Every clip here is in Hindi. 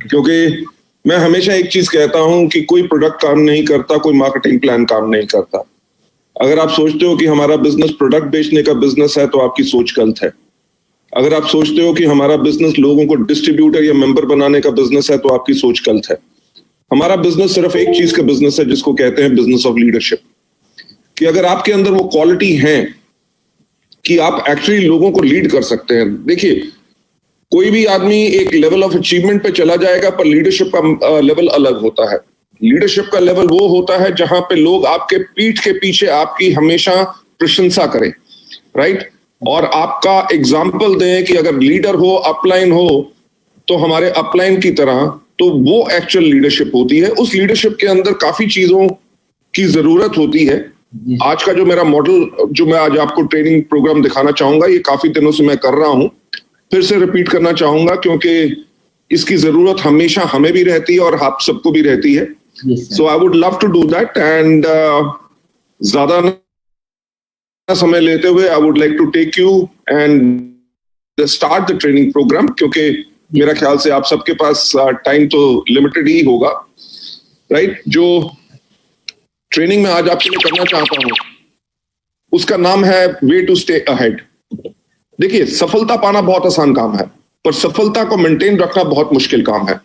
क्योंकि मैं हमेशा एक चीज कहता हूं कि कोई प्रोडक्ट काम नहीं करता, कोई मार्केटिंग प्लान काम नहीं करता। अगर आप सोचते हो कि हमारा बिजनेस प्रोडक्ट बेचने का बिजनेस है तो आपकी सोच गलत है। अगर आप सोचते हो कि हमारा बिजनेस लोगों को डिस्ट्रीब्यूटर या मेंबर बनाने का बिजनेस है तो आपकी सोच गलत है। हमारा बिजनेस सिर्फ एक चीज का बिजनेस है जिसको कहते हैं बिजनेस ऑफ लीडरशिप। कि अगर आपके अंदर वो क्वालिटी है कि आप एक्चुअली लोगों को लीड कर सकते हैं। देखिए, कोई भी आदमी एक लेवल ऑफ अचीवमेंट पे चला जाएगा, पर लीडरशिप का लेवल अलग होता है। लीडरशिप का लेवल वो होता है जहां पे लोग आपके पीठ के पीछे आपकी हमेशा प्रशंसा करें, राइट, और आपका एग्जाम्पल दें कि अगर लीडर हो, अपलाइन हो, तो हमारे अपलाइन की तरह, तो वो एक्चुअल लीडरशिप होती है। उस लीडरशिप के अंदर काफी चीजों की जरूरत होती है। आज का जो मेरा मॉडल, जो मैं आज आपको ट्रेनिंग प्रोग्राम दिखाना चाहूंगा, ये काफी दिनों से मैं कर रहा हूं, फिर से रिपीट करना चाहूंगा क्योंकि इसकी जरूरत हमेशा हमें भी रहती है और आप सबको भी रहती है। So I would love to do that and ज्यादा समय लेते हुए I would like to take you and start the training programme, क्योंकि मेरा ख्याल से आप सबके पास टाइम तो लिमिटेड ही होगा, राइट। जो ट्रेनिंग में आज आपके लिए करना चाहता हूं उसका नाम है वे टू स्टे अहेड। देखिए, सफलता पाना बहुत आसान काम है, पर सफलता को मेंटेन रखना बहुत मुश्किल काम है।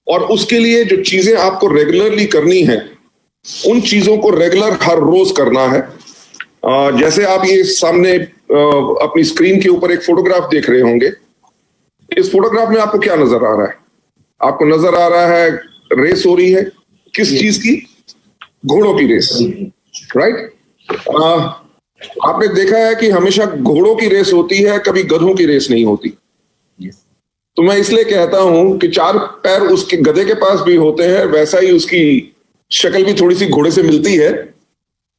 और उसके लिए जो चीजें आपको रेगुलरली करनी है, उन चीजों को रेगुलर हर रोज करना है। जैसे आप ये सामने अपनी स्क्रीन के ऊपर एक फोटोग्राफ देख रहे होंगे। इस फोटोग्राफ में आपको क्या नजर आ रहा है? आपको नजर आ रहा है रेस हो रही है, किस चीज की? घोड़ों की रेस, राइट। आपने देखा है कि हमेशा घोड़ों की रेस होती है, कभी गधों की रेस नहीं होती। तो मैं इसलिए कहता हूं कि चार पैर उसके गधे के पास भी होते हैं, वैसा ही उसकी शक्ल भी थोड़ी सी घोड़े से मिलती है,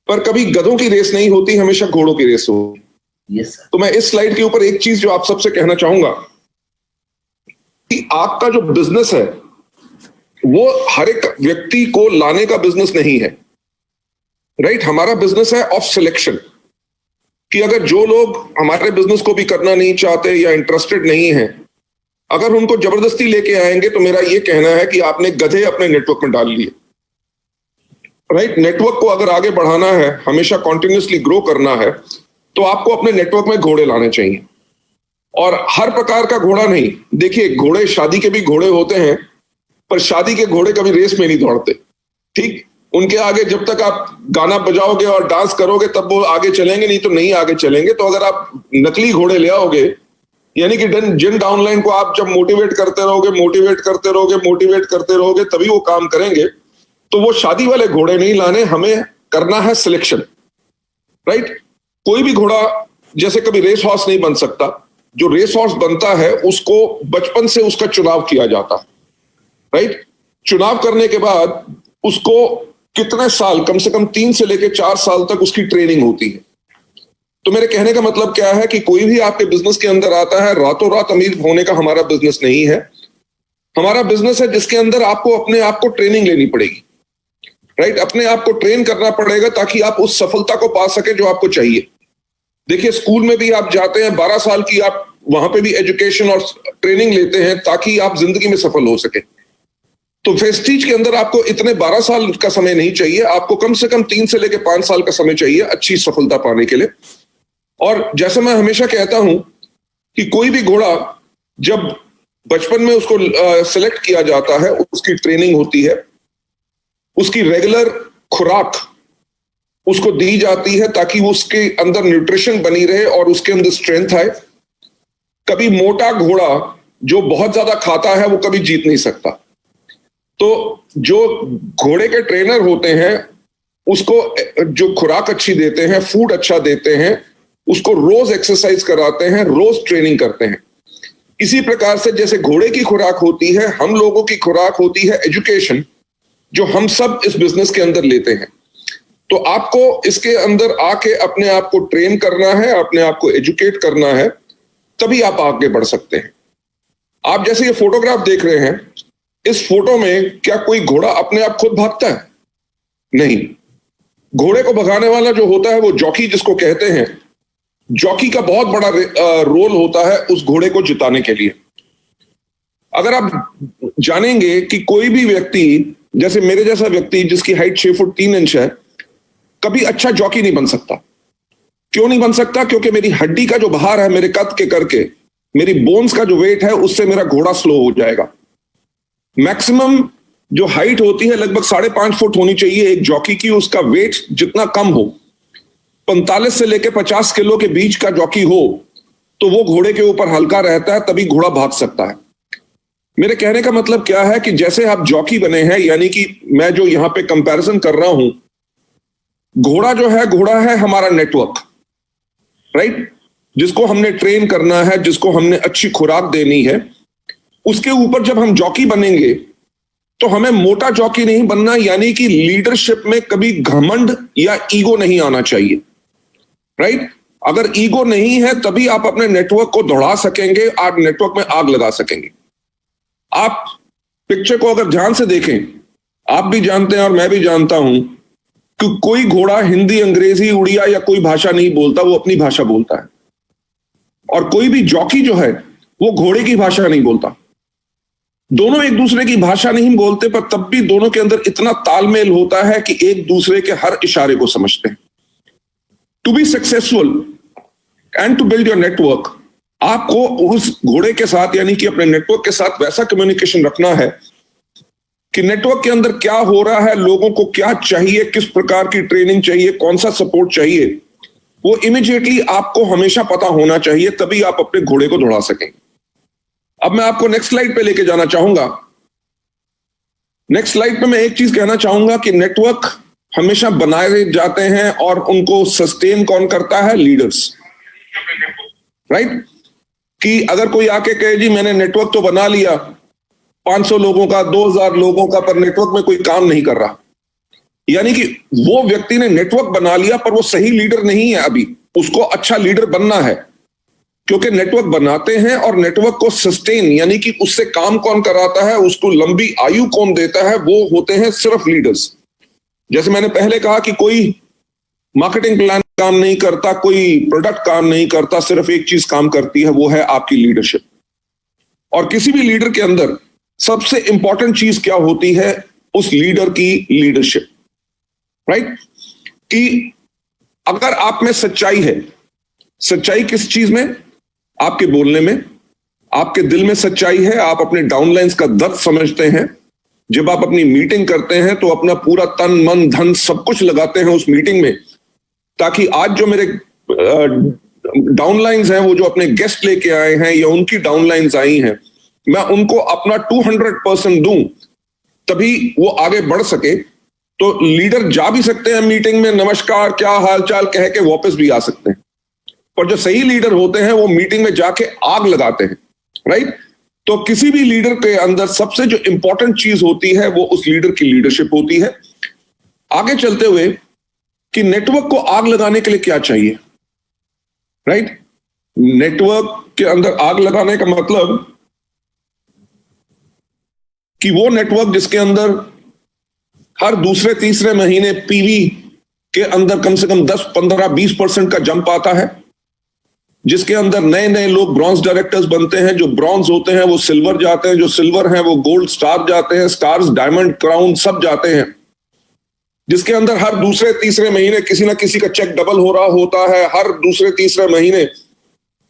पर कभी गधों की रेस नहीं होती, हमेशा घोड़ों की रेस होती। तो मैं इस स्लाइड के ऊपर एक चीज जो आप सबसे कहना चाहूंगा कि आपका जो बिजनेस है वो हर एक व्यक्ति को लाने का बिजनेस नहीं है, राइट। हमारा बिजनेस है ऑफ सिलेक्शन, कि अगर जो लोग हमारे बिजनेस को भी करना नहीं चाहते या इंटरेस्टेड नहीं है, अगर उनको जबरदस्ती लेके आएंगे तो मेरा ये कहना है कि आपने गधे अपने नेटवर्क में डाल लिए, राइट। नेटवर्क को अगर आगे बढ़ाना है, हमेशा कॉन्टिन्यूसली ग्रो करना है, तो आपको अपने नेटवर्क में घोड़े लाने चाहिए। और हर प्रकार का घोड़ा नहीं। देखिए, घोड़े शादी के भी घोड़े होते हैं, पर शादी के घोड़े कभी रेस में नहीं दौड़ते, ठीक। उनके आगे जब तक आप गाना बजाओगे और डांस करोगे तब वो आगे चलेंगे, नहीं तो नहीं आगे चलेंगे। तो अगर आप नकली घोड़े ले आओगे, यानी कि जिन डाउनलाइन को आप जब मोटिवेट करते रहोगे, मोटिवेट करते रहोगे, मोटिवेट करते रहोगे, तभी वो काम करेंगे। तो वो शादी वाले घोड़े नहीं लाने, हमें करना है सिलेक्शन, राइट। कोई भी घोड़ा जैसे कभी रेस हॉर्स नहीं बन सकता। जो रेस हॉर्स बनता है उसको बचपन से उसका चुनाव किया जाता है, राइट। चुनाव करने के बाद उसको कितने साल, कम से कम 3 से लेकर 4 साल तक उसकी ट्रेनिंग होती है। तो मेरे कहने का मतलब क्या है कि कोई भी आपके बिजनेस के अंदर आता है, रातों रात अमीर होने का हमारा बिजनेस नहीं है। हमारा बिजनेस है जिसके अंदर आपको अपने आप को ट्रेनिंग लेनी पड़ेगी, राइट। अपने आप को ट्रेन करना पड़ेगा ताकि आप उस सफलता को पा सके जो आपको चाहिए। देखिए, स्कूल में भी आप जाते हैं, 12 साल की आप वहां पे भी एजुकेशन और ट्रेनिंग लेते हैं ताकि आप जिंदगी में सफल हो सके। तो वेस्टीज के अंदर आपको इतने 12 साल का समय नहीं चाहिए, आपको कम से कम 3 से लेकर 5 साल का समय चाहिए अच्छी सफलता पाने के लिए। और जैसे मैं हमेशा कहता हूं कि कोई भी घोड़ा जब बचपन में उसको सिलेक्ट किया जाता है, उसकी ट्रेनिंग होती है, उसकी रेगुलर खुराक उसको दी जाती है ताकि उसके अंदर न्यूट्रिशन बनी रहे और उसके अंदर स्ट्रेंथ आए। कभी मोटा घोड़ा जो बहुत ज्यादा खाता है वो कभी जीत नहीं सकता। तो जो घोड़े के ट्रेनर होते हैं उसको जो खुराक अच्छी देते हैं, फूड अच्छा देते हैं, उसको रोज एक्सरसाइज कराते हैं, रोज ट्रेनिंग करते हैं। इसी प्रकार से जैसे घोड़े की खुराक होती है, हम लोगों की खुराक होती है एजुकेशन, जो हम सब इस बिजनेस के अंदर लेते हैं। तो आपको इसके अंदर आके अपने आप को ट्रेन करना है, अपने आप को एजुकेट करना है, तभी आप आगे बढ़ सकते हैं। आप जैसे ये फोटोग्राफ देख रहे हैं, इस फोटो में क्या कोई घोड़ा अपने आप खुद भागता है? नहीं। घोड़े को भगाने वाला जो होता है वो जॉकी जिसको कहते हैं, जॉकी का बहुत बड़ा रोल होता है उस घोड़े को जिताने के लिए। अगर आप जानेंगे कि कोई भी व्यक्ति, जैसे मेरे जैसा व्यक्ति जिसकी हाइट 6 फुट 3 इंच है, कभी अच्छा जॉकी नहीं बन सकता। क्यों नहीं बन सकता? क्योंकि मेरी हड्डी का जो भार है मेरे कद के करके, मेरी बोन्स का जो वेट है उससे मेरा घोड़ा स्लो हो जाएगा। मैक्सिमम जो हाइट होती है लगभग 5.5 फुट होनी चाहिए एक जॉकी की, उसका वेट जितना कम हो, 45 से लेकर 50 किलो के बीच का जॉकी हो तो वो घोड़े के ऊपर हल्का रहता है, तभी घोड़ा भाग सकता है। मेरे कहने का मतलब क्या है कि जैसे आप जॉकी बने हैं, यानी कि मैं जो यहां पे कंपैरिजन कर रहा हूं, घोड़ा जो है, घोड़ा है हमारा नेटवर्क, राइट, जिसको हमने ट्रेन करना है, जिसको हमने अच्छी खुराक देनी है। उसके ऊपर जब हम जॉकी बनेंगे तो हमें मोटा जॉकी नहीं बनना, यानी कि लीडरशिप में कभी घमंड या ईगो नहीं आना चाहिए, राइट। अगर ईगो नहीं है तभी आप अपने नेटवर्क को दौड़ा सकेंगे, आप नेटवर्क में आग लगा सकेंगे। आप पिक्चर को अगर ध्यान से देखें, आप भी जानते हैं और मैं भी जानता हूं कि कोई घोड़ा हिंदी, अंग्रेजी, उड़िया या कोई भाषा नहीं बोलता, वो अपनी भाषा बोलता है। और कोई भी जॉकी जो है वो घोड़े की भाषा नहीं बोलता। दोनों एक दूसरे की भाषा नहीं बोलते, पर तब भी दोनों के अंदर इतना तालमेल होता है कि एक दूसरे के हर इशारे को समझते हैं। To be successful and to build your network, आपको उस घोड़े के साथ, यानी कि अपने नेटवर्क के साथ वैसा कम्युनिकेशन रखना है कि नेटवर्क के अंदर क्या हो रहा है, लोगों को क्या चाहिए, किस प्रकार की ट्रेनिंग चाहिए, कौन सा सपोर्ट चाहिए, वो इमीडिएटली आपको हमेशा पता होना चाहिए, तभी आप अपने घोड़े को दौड़ा सकेंगे। अब मैं आपको नेक्स्ट स्लाइड पे लेके जाना चाहूंगा। नेक्स्ट स्लाइड पे मैं एक चीज कहना चाहूंगा कि नेटवर्क हमेशा बनाए जाते हैं और उनको सस्टेन कौन करता है? Leaders, right. कि अगर कोई आके कहे जी मैंने नेटवर्क तो बना लिया 500 लोगों का, 2000 लोगों का, पर नेटवर्क में कोई काम नहीं कर रहा, यानी कि वो व्यक्ति ने नेटवर्क बना लिया पर वो सही लीडर नहीं है। अभी उसको अच्छा लीडर बनना है, क्योंकि नेटवर्क बनाते हैं और नेटवर्क को सस्टेन, यानी कि उससे काम कौन कराता है, उसको लंबी आयु कौन देता है, वो होते हैं सिर्फ लीडर्स। जैसे मैंने पहले कहा कि कोई मार्केटिंग प्लान काम नहीं करता, कोई प्रोडक्ट काम नहीं करता, सिर्फ एक चीज काम करती है, वो है आपकी लीडरशिप। और किसी भी लीडर के अंदर सबसे इंपॉर्टेंट चीज क्या होती है? उस लीडर की लीडरशिप, राइट। कि अगर आप में सच्चाई है, सच्चाई किस चीज में? आपके बोलने में, आपके दिल में सच्चाई है, आप अपने डाउनलाइंस का दर्द समझते हैं। जब आप अपनी मीटिंग करते हैं तो अपना पूरा तन, मन, धन सब कुछ लगाते हैं उस मीटिंग में, ताकि आज जो मेरे डाउनलाइंस हैं, वो जो अपने गेस्ट लेके आए हैं या उनकी डाउनलाइंस आई हैं, मैं उनको अपना 200% दूं, तभी वो आगे बढ़ सके। तो लीडर जा भी सकते हैं मीटिंग में, नमस्कार, क्या हालचाल कह के वापस भी आ सकते हैं, पर जो सही लीडर होते हैं वो मीटिंग में जाके आग लगाते हैं, राइट। तो किसी भी लीडर के अंदर सबसे जो इंपॉर्टेंट चीज होती है वो उस लीडर की लीडरशिप होती है। आगे चलते हुए कि नेटवर्क को आग लगाने के लिए क्या चाहिए, राइट। नेटवर्क के अंदर आग लगाने का मतलब कि वो नेटवर्क जिसके अंदर हर दूसरे तीसरे महीने पीवी के अंदर कम से कम 10, 15, 20% का जंप आता है, जिसके अंदर नए नए लोग ब्रॉन्ज डायरेक्टर्स बनते हैं, जो ब्रॉन्ज होते हैं वो सिल्वर जाते हैं, जो सिल्वर हैं वो गोल्ड स्टार जाते हैं, स्टार्स डायमंड क्राउन सब जाते हैं, जिसके अंदर हर दूसरे तीसरे महीने किसी ना किसी का चेक डबल हो रहा होता है, हर दूसरे तीसरे महीने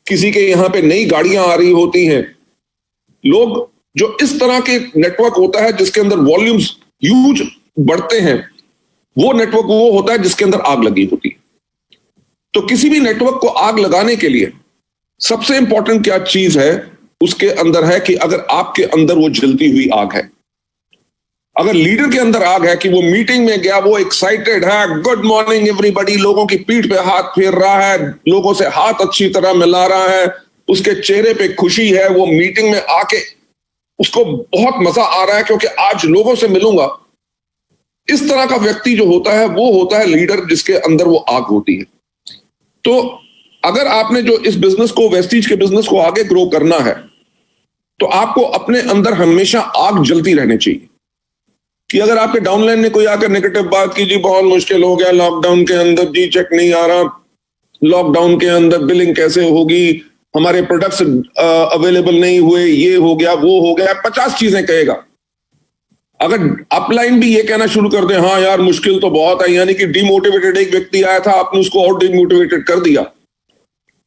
किसी के यहां पे नई गाड़ियां आ रही होती हैं। लोग जो इस तरह के नेटवर्क होता है जिसके अंदर वॉल्यूम्स ह्यूज बढ़ते हैं, वो नेटवर्क वो होता है जिसके अंदर आग लगी होती है। तो किसी भी नेटवर्क को आग लगाने के लिए सबसे इंपॉर्टेंट क्या चीज है उसके अंदर है कि अगर आपके अंदर वो जलती हुई आग है, अगर लीडर के अंदर आग है कि वो मीटिंग में गया, वो एक्साइटेड है, गुड मॉर्निंग एवरीबॉडी, लोगों की पीठ पे हाथ फेर रहा है, लोगों से हाथ अच्छी तरह मिला रहा है, उसके चेहरे पे खुशी है, वो मीटिंग में आके उसको बहुत मजा आ रहा है क्योंकि आज लोगों से मिलूंगा, इस तरह का व्यक्ति जो होता है वो होता है लीडर जिसके अंदर वो आग होती है। तो अगर आपने जो इस बिजनेस को, वेस्टीज के बिजनेस को आगे ग्रो करना है, तो आपको अपने अंदर हमेशा आग जलती रहनी चाहिए। कि अगर आपके डाउनलाइन ने कोई आकर नेगेटिव बात की, जी बहुत मुश्किल हो गया लॉकडाउन के अंदर, जी चेक नहीं आ रहा, लॉकडाउन के अंदर बिलिंग कैसे होगी, हमारे प्रोडक्ट्स अवेलेबल नहीं हुए, ये हो गया, वो हो गया, 50 चीजें कहेगा। अगर अपलाइन भी ये कहना शुरू कर दे, हाँ यार मुश्किल तो बहुत है, यानी कि डिमोटिवेटेड एक व्यक्ति आया था, आपने उसको और डिमोटिवेटेड कर दिया।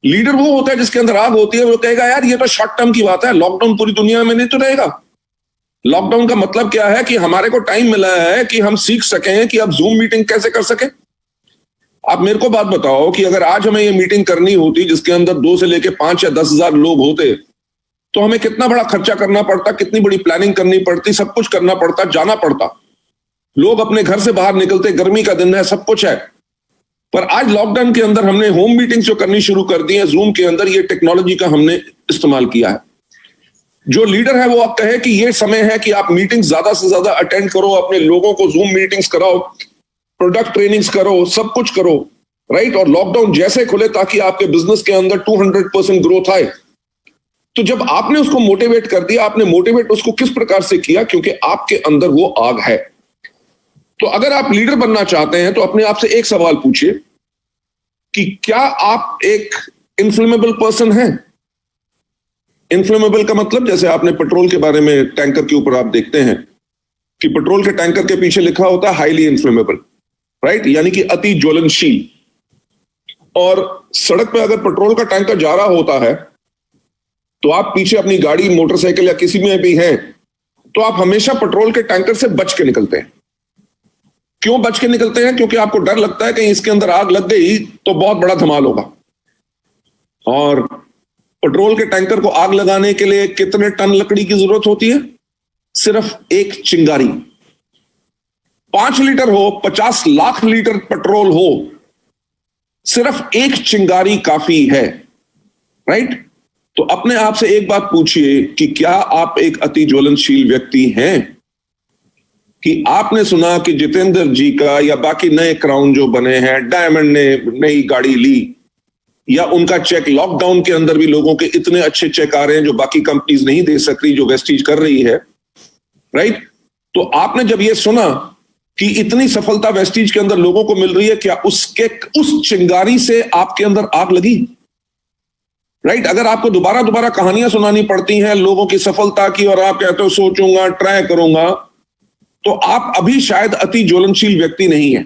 लीडर वो होता है जिसके अंदर आग होती है, वो कहेगा यार ये तो शॉर्ट टर्म की बात है, लॉकडाउन पूरी दुनिया में नहीं तो रहेगा। लॉकडाउन का मतलब क्या है कि हमारे को टाइम मिला है कि हम सीख सकें कि अब जूम मीटिंग कैसे कर सकें। आप मेरे को बात बताओ कि अगर आज हमें ये मीटिंग करनी होती जिसके अंदर 2 से लेके 5 या 10,000 लोग होते, तो हमें कितना बड़ा खर्चा करना पड़ता, कितनी बड़ी प्लानिंग करनी पड़ती, सब कुछ करना पड़ता, जाना पड़ता, लोग अपने घर से बाहर निकलते, गर्मी का दिन है, सब कुछ है। पर आज लॉकडाउन के अंदर हमने होम मीटिंग्स जो करनी शुरू कर दी है, जूम के अंदर ये टेक्नोलॉजी का हमने इस्तेमाल किया है। जो लीडर है वो आप कहे कि ये समय है कि आप मीटिंग्स ज्यादा से ज्यादा अटेंड करो, अपने लोगों को जूम मीटिंग्स कराओ, प्रोडक्ट ट्रेनिंग्स करो, सब कुछ करो, राइट। और लॉकडाउन जैसे खुले ताकि आपके बिजनेस के अंदर 200% ग्रोथ आए। तो जब आपने उसको मोटिवेट कर दिया, आपने मोटिवेट उसको किस प्रकार से किया, क्योंकि आपके अंदर वो आग है। तो अगर आप लीडर बनना चाहते हैं तो अपने आप से एक सवाल पूछिए कि क्या आप एक इन्फ्लेमेबल पर्सन हैं। इन्फ्लेमेबल का मतलब, जैसे आपने पेट्रोल के बारे में टैंकर के ऊपर आप देखते हैं कि पेट्रोल के टैंकर के पीछे लिखा होता है हाईली इन्फ्लेमेबल, राइट, यानी कि अति ज्वलनशील। और सड़क पे अगर पेट्रोल का टैंकर जा रहा होता है तो आप पीछे अपनी गाड़ी, मोटरसाइकिल या किसी में भी हैं, तो आप हमेशा पेट्रोल के टैंकर से बच के निकलते हैं। क्यों बच के निकलते हैं? क्योंकि आपको डर लगता है कि इसके अंदर आग लग गई तो बहुत बड़ा धमाल होगा। और पेट्रोल के टैंकर को आग लगाने के लिए कितने टन लकड़ी की जरूरत होती है? सिर्फ एक चिंगारी। 5 लीटर हो, 50 लाख लीटर पेट्रोल हो, सिर्फ एक चिंगारी काफी है, राइट। तो अपने आप से एक बात पूछिए कि क्या आप एक अति ज्वलनशील व्यक्ति हैं? कि आपने सुना कि जितेंद्र जी का या बाकी नए क्राउन जो बने हैं, डायमंड ने नई गाड़ी ली, या उनका चेक, लॉकडाउन के अंदर भी लोगों के इतने अच्छे चेक आ रहे हैं जो बाकी कंपनीज नहीं दे सक रही, जो वेस्टीज कर रही है, राइट। तो आपने जब ये सुना कि इतनी सफलता वेस्टीज के अंदर लोगों को मिल रही है, क्या उस चिंगारी से आपके अंदर आग लगी? राइट। अगर आपको दोबारा दोबारा कहानियां सुनानी पड़ती हैं लोगों की सफलता की और आप कहते हो सोचूंगा, ट्राई करूंगा, तो आप अभी शायद अति ज्वलनशील व्यक्ति नहीं है,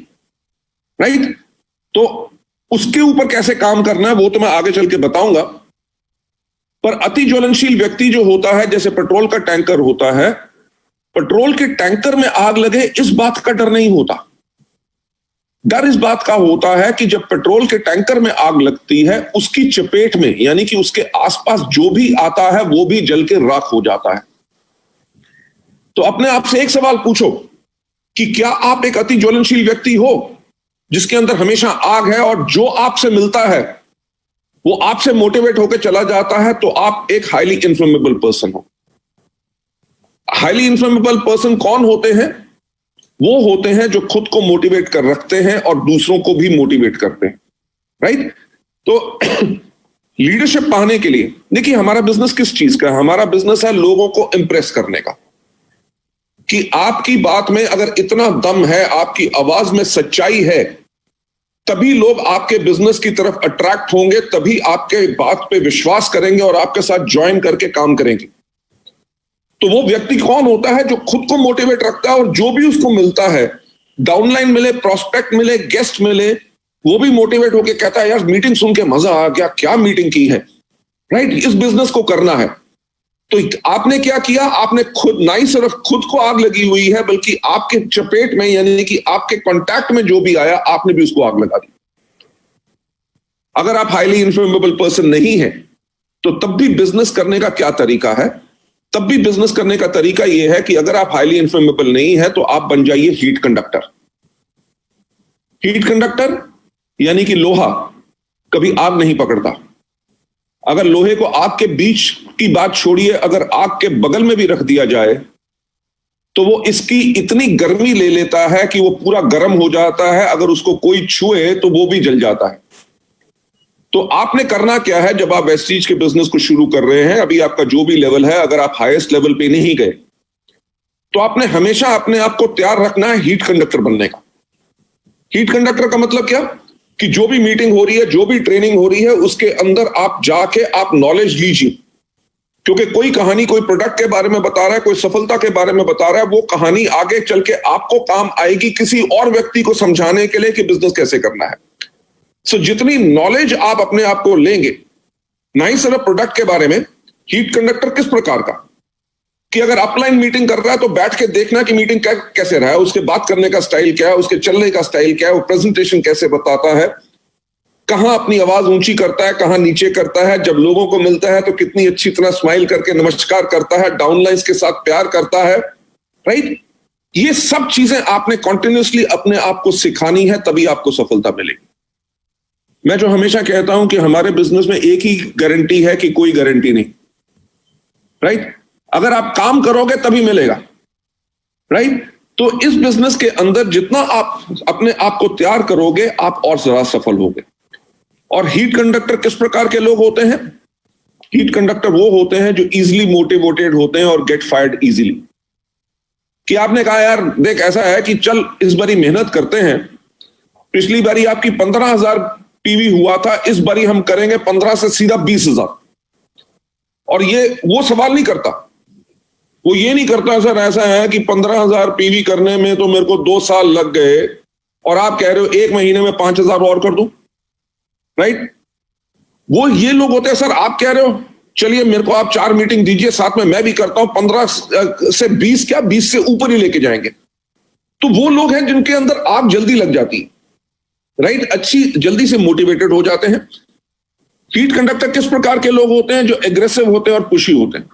राइट। तो उसके ऊपर कैसे काम करना है वो तो मैं आगे चल के बताऊंगा। पर अति ज्वलनशील व्यक्ति जो होता है, जैसे पेट्रोल का टैंकर होता है, पेट्रोल के टैंकर में आग लगे इस बात का डर नहीं होता। डर इस बात का होता है कि जब पेट्रोल के टैंकर में आग लगती है, उसकी चपेट में, यानी कि उसके आसपास जो भी आता है वो भी जल के राख हो जाता है। तो अपने आप से एक सवाल पूछो कि क्या आप एक अति ज्वलनशील व्यक्ति हो जिसके अंदर हमेशा आग है, और जो आपसे मिलता है वो आपसे मोटिवेट होकर चला जाता है, तो आप एक हाईली इन्फ्लेमेबल पर्सन हो। हाईली इन्फ्लेमेबल पर्सन कौन होते हैं? वो होते हैं जो खुद को मोटिवेट कर रखते हैं और दूसरों को भी मोटिवेट करते हैं, राइट। तो लीडरशिप पाने के लिए, देखिए हमारा बिजनेस किस चीज का है? हमारा बिजनेस है लोगों को इंप्रेस करने का। कि आपकी बात में अगर इतना दम है, आपकी आवाज में सच्चाई है, तभी लोग आपके बिजनेस की तरफ अट्रैक्ट होंगे, तभी आपके बात पे विश्वास करेंगे और आपके साथ ज्वाइन करके काम करेंगे। तो वो व्यक्ति कौन होता है? जो खुद को मोटिवेट रखता है और जो भी उसको मिलता है, डाउनलाइन मिले, प्रोस्पेक्ट मिले, गेस्ट मिले, वो भी मोटिवेट होके कहता है यार मीटिंग सुन के मजा आ गया, क्या मीटिंग की है, राइट। इस बिजनेस को करना है। तो आपने क्या किया? आपने खुद, ना ही सिर्फ खुद को आग लगी हुई है, बल्कि आपके चपेट में, यानी कि आपके कांटेक्ट में जो भी आया, आपने भी उसको आग लगा दी। अगर आप हाईली इन्फ्लेमेबल पर्सन नहीं है तो तब भी बिजनेस करने का क्या तरीका है? तब भी बिजनेस करने का तरीका यह है कि अगर आप हाईली इन्फ्लेमेबल नहीं है तो आप बन जाइए हीट कंडक्टर। हीट कंडक्टर यानी कि लोहा कभी आग नहीं पकड़ता। अगर लोहे को आग के बीच की बात छोड़िए, अगर आग के बगल में भी रख दिया जाए तो वो इसकी इतनी गर्मी ले लेता है कि वो पूरा गर्म हो जाता है। अगर उसको कोई छुए तो वो भी जल जाता है। तो आपने करना क्या है? जब आप वेस्टीज के बिजनेस को शुरू कर रहे हैं, अभी आपका जो भी लेवल है, अगर आप हाईएस्ट लेवल पे नहीं गए तो आपने हमेशा अपने आप को तैयार रखना है हीट कंडक्टर बनने का। हीट कंडक्टर का मतलब क्या? कि जो भी मीटिंग हो रही है, जो भी ट्रेनिंग हो रही है, उसके अंदर आप जाके आप नॉलेज लीजिए, क्योंकि कोई कहानी कोई प्रोडक्ट के बारे में बता रहा है, कोई सफलता के बारे में बता रहा है, वो कहानी आगे चल के आपको काम आएगी किसी और व्यक्ति को समझाने के लिए कि बिजनेस कैसे करना है। सो जितनी नॉलेज आप अपने आप को लेंगे, ना ही सिर्फ प्रोडक्ट के बारे में, हीट कंडक्टर किस प्रकार का, कि अगर अपलाइन मीटिंग कर रहा है तो बैठ के देखना कि मीटिंग कैसे रहा है, उसके बात करने का स्टाइल क्या है, उसके चलने का स्टाइल क्या है, वो प्रेजेंटेशन कैसे बताता है, कहां अपनी आवाज ऊंची करता है, कहां नीचे करता है, जब लोगों को मिलता है तो कितनी अच्छी तरह स्माइल करके नमस्कार करता है, डाउनलाइंस के साथ प्यार करता है, राइट। ये सब चीजें आपने कॉन्टिन्यूसली अपने आप को सिखानी है, तभी आपको सफलता मिलेगी। मैं जो हमेशा कहता हूं कि हमारे बिजनेस में एक ही गारंटी है कि कोई गारंटी नहीं, राइट। अगर आप काम करोगे तभी मिलेगा, राइट। तो इस बिजनेस के अंदर जितना आप अपने आप को तैयार करोगे, आप और ज्यादा सफल होगे। और हीट कंडक्टर किस प्रकार के लोग होते हैं? हीट कंडक्टर वो होते हैं जो इजीली मोटिवेटेड होते हैं और गेट फायर्ड इजीली। कि आपने कहा यार देख ऐसा है कि चल इस बारी मेहनत करते हैं, पिछली बारी आपकी 15,000 पीवी हुआ था, इस बारी हम करेंगे 15 से सीधा 20,000। और ये वो सवाल नहीं करता, वो ये नहीं करता सर ऐसा है कि 15,000 पीवी करने में तो मेरे को 2 साल लग गए और आप कह रहे हो 1 महीने में 5,000 और कर दूं, राइट। वो ये लोग होते हैं, सर आप कह रहे हो चलिए मेरे को आप 4 मीटिंग दीजिए, साथ में मैं भी करता हूं, 15 से 20 क्या 20 से ऊपर ही लेके जाएंगे। तो वो लोग हैं जिनके अंदर आग जल्दी लग जाती है, राइट, अच्छी जल्दी से मोटिवेटेड हो जाते हैं। हीट कंडक्टर किस प्रकार के लोग होते हैं? जो एग्रेसिव होते हैं और पुशी होते हैं।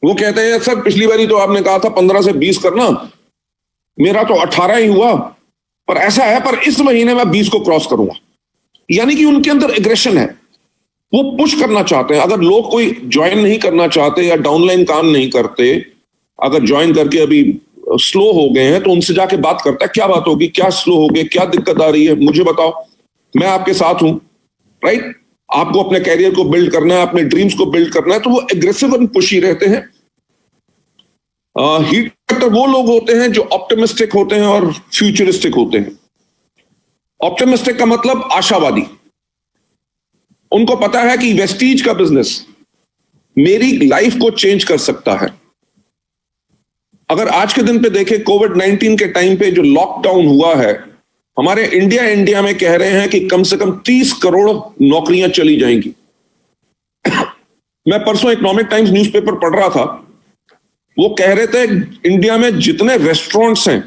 वो कहते हैं सर पिछली बारी तो आपने कहा था 15 से 20 करना, मेरा तो 18 ही हुआ, पर ऐसा है पर इस महीने में 20 को क्रॉस करूंगा। यानी कि उनके अंदर एग्रेशन है, वो पुश करना चाहते हैं। अगर लोग कोई ज्वाइन नहीं करना चाहते या डाउनलाइन काम नहीं करते, अगर ज्वाइन करके अभी स्लो हो गए हैं तो उनसे जाके बात करता है, क्या बात होगी, क्या स्लो हो गए, क्या दिक्कत आ रही है, मुझे बताओ, मैं आपके साथ हूं, राइट। आपको अपने कैरियर को बिल्ड करना है, अपने ड्रीम्स को बिल्ड करना है, तो वो एग्रेसिव और पुशी रहते हैं। हीट कंडक्टर वो लोग होते हैं जो ऑप्टिमिस्टिक होते हैं और फ्यूचरिस्टिक होते हैं। ऑप्टिमिस्टिक का मतलब आशावादी। उनको पता है कि वेस्टीज का बिजनेस मेरी लाइफ को चेंज कर सकता है। अगर आज के दिन पे देखें, कोविड-19 के टाइम पे जो लॉकडाउन हुआ है, हमारे इंडिया में कह रहे हैं कि कम से कम 30 करोड़ नौकरियां चली जाएंगी। मैं परसों इकोनॉमिक टाइम्स न्यूज़पेपर पढ़ रहा था, वो कह रहे थे इंडिया में जितने रेस्टोरेंट्स हैं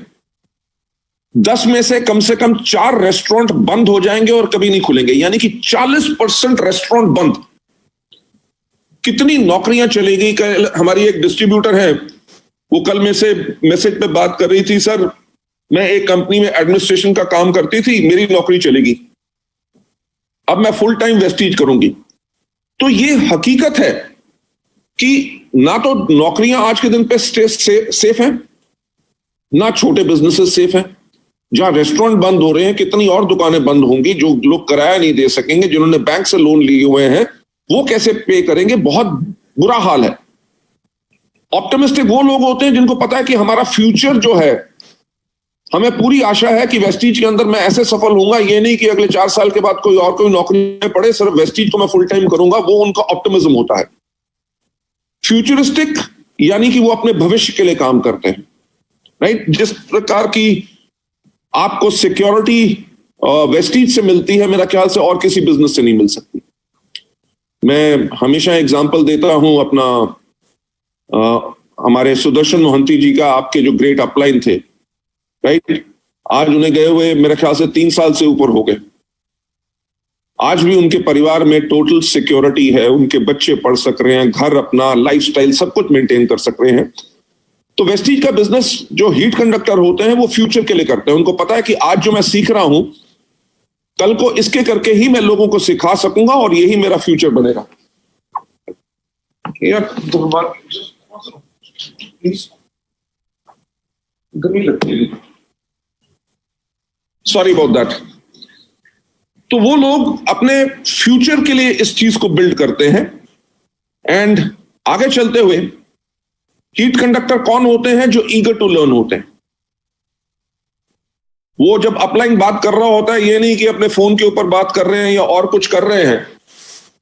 10 में से कम 4 रेस्टोरेंट बंद हो जाएंगे और कभी नहीं खुलेंगे, यानी कि 40% रेस्टोरेंट बंद। कितनी नौकरियां चलेगी। हमारी एक डिस्ट्रीब्यूटर है, वो कल में से मैसेज पे बात कर रही थी, सर मैं एक कंपनी में एडमिनिस्ट्रेशन का काम करती थी, मेरी नौकरी चलेगी, अब मैं फुल टाइम वेस्टीज करूंगी। तो ये हकीकत है कि ना तो नौकरियां आज के दिन पे सेफ हैं, ना छोटे बिजनेसेस सेफ हैं। जहां रेस्टोरेंट बंद हो रहे हैं, कितनी और दुकानें बंद होंगी, जो लोग किराया नहीं दे सकेंगे, जिन्होंने बैंक से लोन लिए हुए हैं, वो कैसे पे करेंगे, बहुत बुरा हाल है। ऑप्टिमिस्टिक वो लोग होते हैं जिनको पता है कि हमारा फ्यूचर जो है, हमें पूरी आशा है कि वेस्टीज के अंदर मैं ऐसे सफल होऊंगा, ये नहीं कि अगले 4 साल के बाद कोई नौकरी में पड़े, सिर्फ वेस्टीज को मैं फुल टाइम करूंगा। वो उनका ऑप्टिमिज्म होता है। फ्यूचरिस्टिक यानी कि वो अपने भविष्य के लिए काम करते हैं, राइट। जिस प्रकार की आपको सिक्योरिटी वेस्टीज से मिलती है, मेरा ख्याल से और किसी बिजनेस से नहीं मिल सकती। मैं हमेशा एग्जांपल देता हूं अपना हमारे सुदर्शन मोहंती जी का, आपके जो ग्रेट अपलाइन थे, राइट। आज उन्हें गए हुए मेरे ख्याल से 3 साल से ऊपर हो गए। आज भी उनके परिवार में टोटल सिक्योरिटी है, उनके बच्चे पढ़ सक रहे हैं, घर अपना लाइफस्टाइल सब कुछ मेंटेन कर सक रहे हैं। तो वेस्टीज का बिजनेस जो हीट कंडक्टर होते हैं वो फ्यूचर के लिए करते हैं। उनको पता है कि आज जो मैं सीख रहा हूं, कल को इसके करके ही मैं लोगों को सिखा सकूंगा और यही मेरा फ्यूचर बनेगा। Sorry about that. तो वो लोग अपने फ्यूचर के लिए इस चीज को बिल्ड करते हैं। एंड आगे चलते हुए हीट कंडक्टर कौन होते हैं? जो ईगर टू लर्न होते हैं। वो जब अपलाइन बात कर रहा होता है, ये नहीं कि अपने फोन के ऊपर बात कर रहे हैं या और कुछ कर रहे हैं,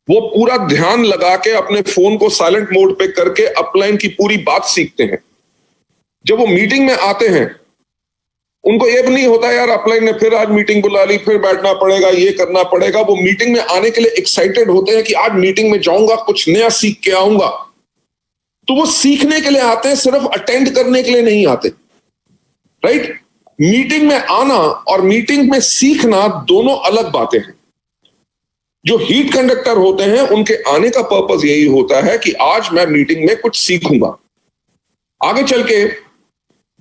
वो पूरा ध्यान लगा के अपने फोन को साइलेंट मोड पे करके अपलाइन की पूरी बात सीखते हैं। जब वो मीटिंग में आते हैं, उनको ये भी नहीं होता यार अपलाइन ने फिर आज मीटिंग बुला ली, फिर बैठना पड़ेगा, ये करना पड़ेगा। वो मीटिंग में आने के लिए एक्साइटेड होते हैं कि आज मीटिंग में जाऊंगा, कुछ नया सीख के आऊंगा। तो वो सीखने के लिए आते हैं, सिर्फ अटेंड करने के लिए नहीं आते, राइट? मीटिंग में आना और मीटिंग में सीखना दोनों अलग बातें हैं। जो हीट कंडक्टर होते हैं, उनके आने का पर्पस यही होता है कि आज मैं मीटिंग में कुछ सीखूंगा। आगे चल के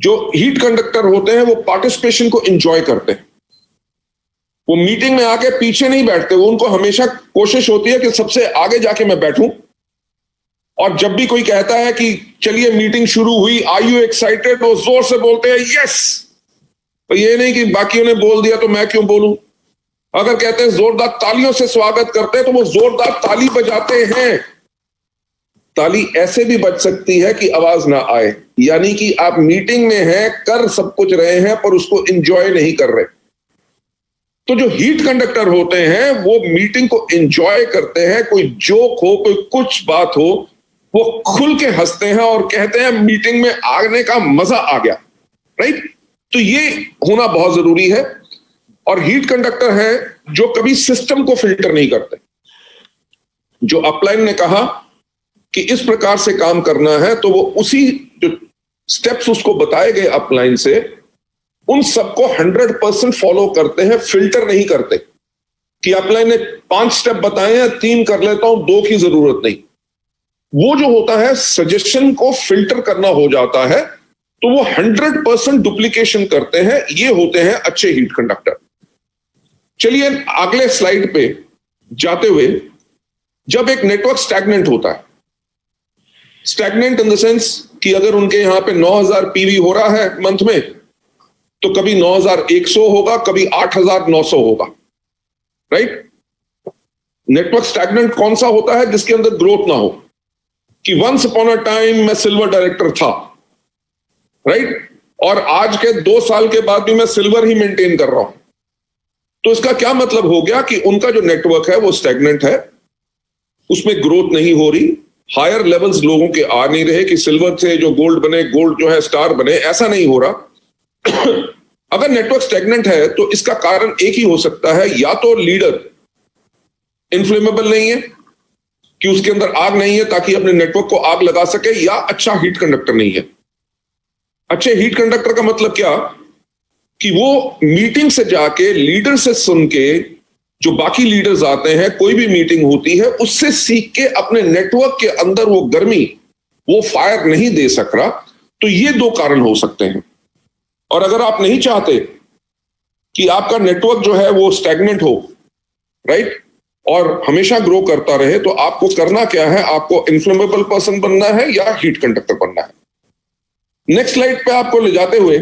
जो हीट कंडक्टर होते हैं, वो पार्टिसिपेशन को एंजॉय करते हैं। वो मीटिंग में आके पीछे नहीं बैठते, वो उनको हमेशा कोशिश होती है कि सबसे आगे जाके मैं बैठूं। और जब भी कोई कहता है कि चलिए मीटिंग शुरू हुई, आर यू एक्साइटेड, वो जोर से बोलते हैं यस। तो ये नहीं कि बाकियों ने बोल दिया तो मैं क्यों बोलूं। अगर कहते हैं जोरदार तालियों से स्वागत करते हैं, तो वो जोरदार ताली बजाते हैं। ताली ऐसे भी बज सकती है कि आवाज ना आए, यानी कि आप मीटिंग में हैं, कर सब कुछ रहे हैं, पर उसको एंजॉय नहीं कर रहे। तो जो हीट कंडक्टर होते हैं, वो मीटिंग को एंजॉय करते हैं। कोई जोक हो, कोई कुछ बात हो, वो खुल के हंसते हैं और कहते हैं मीटिंग में आने का मजा आ गया, राइट? तो ये होना बहुत जरूरी है। और हीट कंडक्टर है जो कभी सिस्टम को फिल्टर नहीं करते। जो अपलाइन ने कहा कि इस प्रकार से काम करना है, तो वो उसी जो स्टेप्स उसको बताए गए अपलाइन से, उन सबको 100% फॉलो करते हैं, फिल्टर नहीं करते कि अपलाइन ने 5 स्टेप बताए हैं, 3 कर लेता हूं, 2 की जरूरत नहीं। वो जो होता है, सजेशन को फिल्टर करना हो जाता है, तो वो 100% डुप्लीकेशन करते हैं। ये होते हैं अच्छे हीट कंडक्टर। चलिए अगले स्लाइड पे जाते हुए, जब एक नेटवर्क स्टैग्नेंट होता है, स्टैग्नेंट इन द सेंस कि अगर उनके यहां पे 9000 पीवी हो रहा है मंथ में, तो कभी 9100 होगा, कभी 8900 होगा, राइट? नेटवर्क स्टैग्नेंट कौन सा होता है? जिसके अंदर ग्रोथ ना हो, कि वंस अपॉन अ टाइम मैं सिल्वर डायरेक्टर था, राइट? और आज के 2 साल के बाद भी मैं सिल्वर ही मेंटेन कर रहा हूं। तो इसका क्या मतलब हो गया कि उनका जो नेटवर्क है वो स्टैग्नेंट है, उसमें ग्रोथ नहीं हो रही, हायर लेवल्स लोगों के आ नहीं रहे कि सिल्वर से जो गोल्ड बने, गोल्ड जो है स्टार बने, ऐसा नहीं हो रहा। अगर नेटवर्क स्टैग्नेंट है तो इसका कारण एक ही हो सकता है, या तो लीडर इन्फ्लेमेबल नहीं है कि उसके अंदर आग नहीं है ताकि अपने नेटवर्क को आग लगा सके, या अच्छा हीट कंडक्टर नहीं है। अच्छे हीट कंडक्टर का मतलब क्या कि वो मीटिंग से जाके लीडर से सुन के, जो बाकी लीडर्स आते हैं, कोई भी मीटिंग होती है, उससे सीख के अपने नेटवर्क के अंदर वो गर्मी, वो फायर नहीं दे सक रहा। तो ये 2 कारण हो सकते हैं। और अगर आप नहीं चाहते कि आपका नेटवर्क जो है वो स्टैग्नेंट हो, राइट, और हमेशा ग्रो करता रहे, तो आपको करना क्या है? आपको इन्फ्लेमेबल पर्सन बनना है या हीट कंडक्टर बनना है। नेक्स्ट स्लाइड पे आपको ले जाते हुए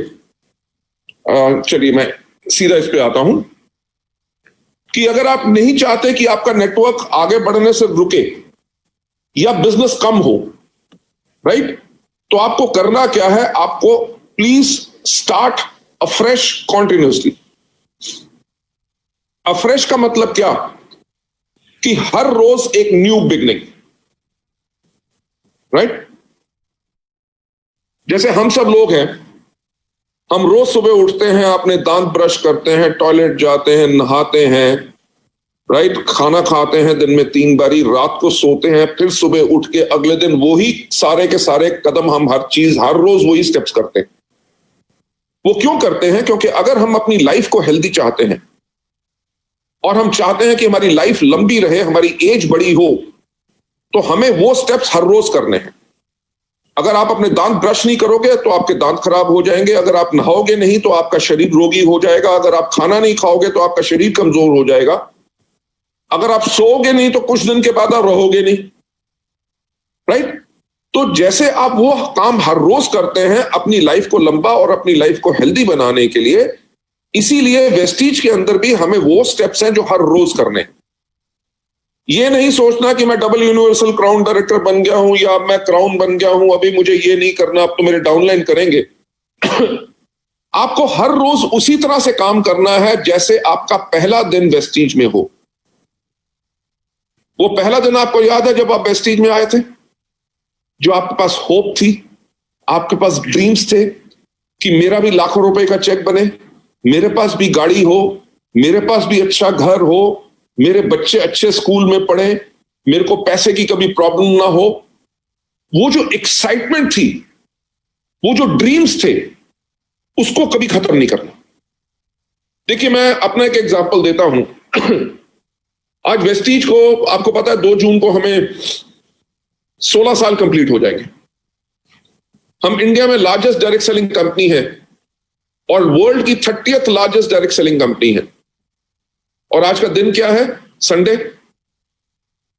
चलिए मैं सीधा इस पे आता हूं कि अगर आप नहीं चाहते कि आपका नेटवर्क आगे बढ़ने से रुके या बिजनेस कम हो, राइट, तो आपको करना क्या है? आपको please start afresh continuously. Afresh का मतलब क्या? कि हर रोज एक न्यू बिगनिंग, राइट? जैसे हम सब लोग हैं, हम रोज सुबह उठते हैं, अपने दांत ब्रश करते हैं, टॉयलेट जाते हैं, नहाते हैं, राइट, खाना खाते हैं दिन में 3 बारी, रात को सोते हैं, फिर सुबह उठ के अगले दिन वही सारे के सारे कदम, हम हर चीज हर रोज वही स्टेप्स करते हैं। वो क्यों करते हैं? क्योंकि अगर हम अपनी लाइफ को हेल्दी चाहते हैं और हम चाहते हैं कि हमारी लाइफ लंबी रहे, हमारी एज बड़ी हो, तो हमें वो स्टेप्स हर रोज करने हैं। अगर आप अपने दांत ब्रश नहीं करोगे तो आपके दांत खराब हो जाएंगे। अगर आप नहाओगे नहीं तो आपका शरीर रोगी हो जाएगा। अगर आप खाना नहीं खाओगे तो आपका शरीर कमजोर हो जाएगा। अगर आप सोओगे नहीं तो कुछ दिन के बाद आप रहोगे नहीं, राइट? तो जैसे आप वो काम हर रोज करते हैं अपनी लाइफ को लंबा और अपनी लाइफ को हेल्दी बनाने के लिए, इसीलिए वेस्टीज के अंदर भी हमें वो स्टेप्स हैं जो हर रोज करने हैं। ये नहीं सोचना कि मैं डबल यूनिवर्सल क्राउन डायरेक्टर बन गया हूं या मैं क्राउन बन गया हूं, अभी मुझे ये नहीं करना, अब तो मेरे डाउनलाइन करेंगे। आपको हर रोज उसी तरह से काम करना है जैसे आपका पहला दिन वेस्टीज में हो। वो पहला दिन आपको याद है जब आप वेस्टीज में आए थे, जो आपके पास होप थी, आपके पास ड्रीम्स थे कि मेरा भी लाखों रुपए का चेक बने, मेरे पास भी गाड़ी हो, मेरे पास भी अच्छा घर हो, मेरे बच्चे अच्छे स्कूल में पढ़े, मेरे को पैसे की कभी प्रॉब्लम ना हो। वो जो एक्साइटमेंट थी, वो जो ड्रीम्स थे, उसको कभी खत्म नहीं करना। देखिए, मैं अपना एक एग्जांपल देता हूं। आज वेस्टीज को, आपको पता है 2 जून को हमें 16 साल कंप्लीट हो जाएंगे। हम इंडिया में लार्जेस्ट डायरेक्ट सेलिंग कंपनी है और वर्ल्ड की 30th largest direct selling company है। और आज का दिन क्या है? Sunday,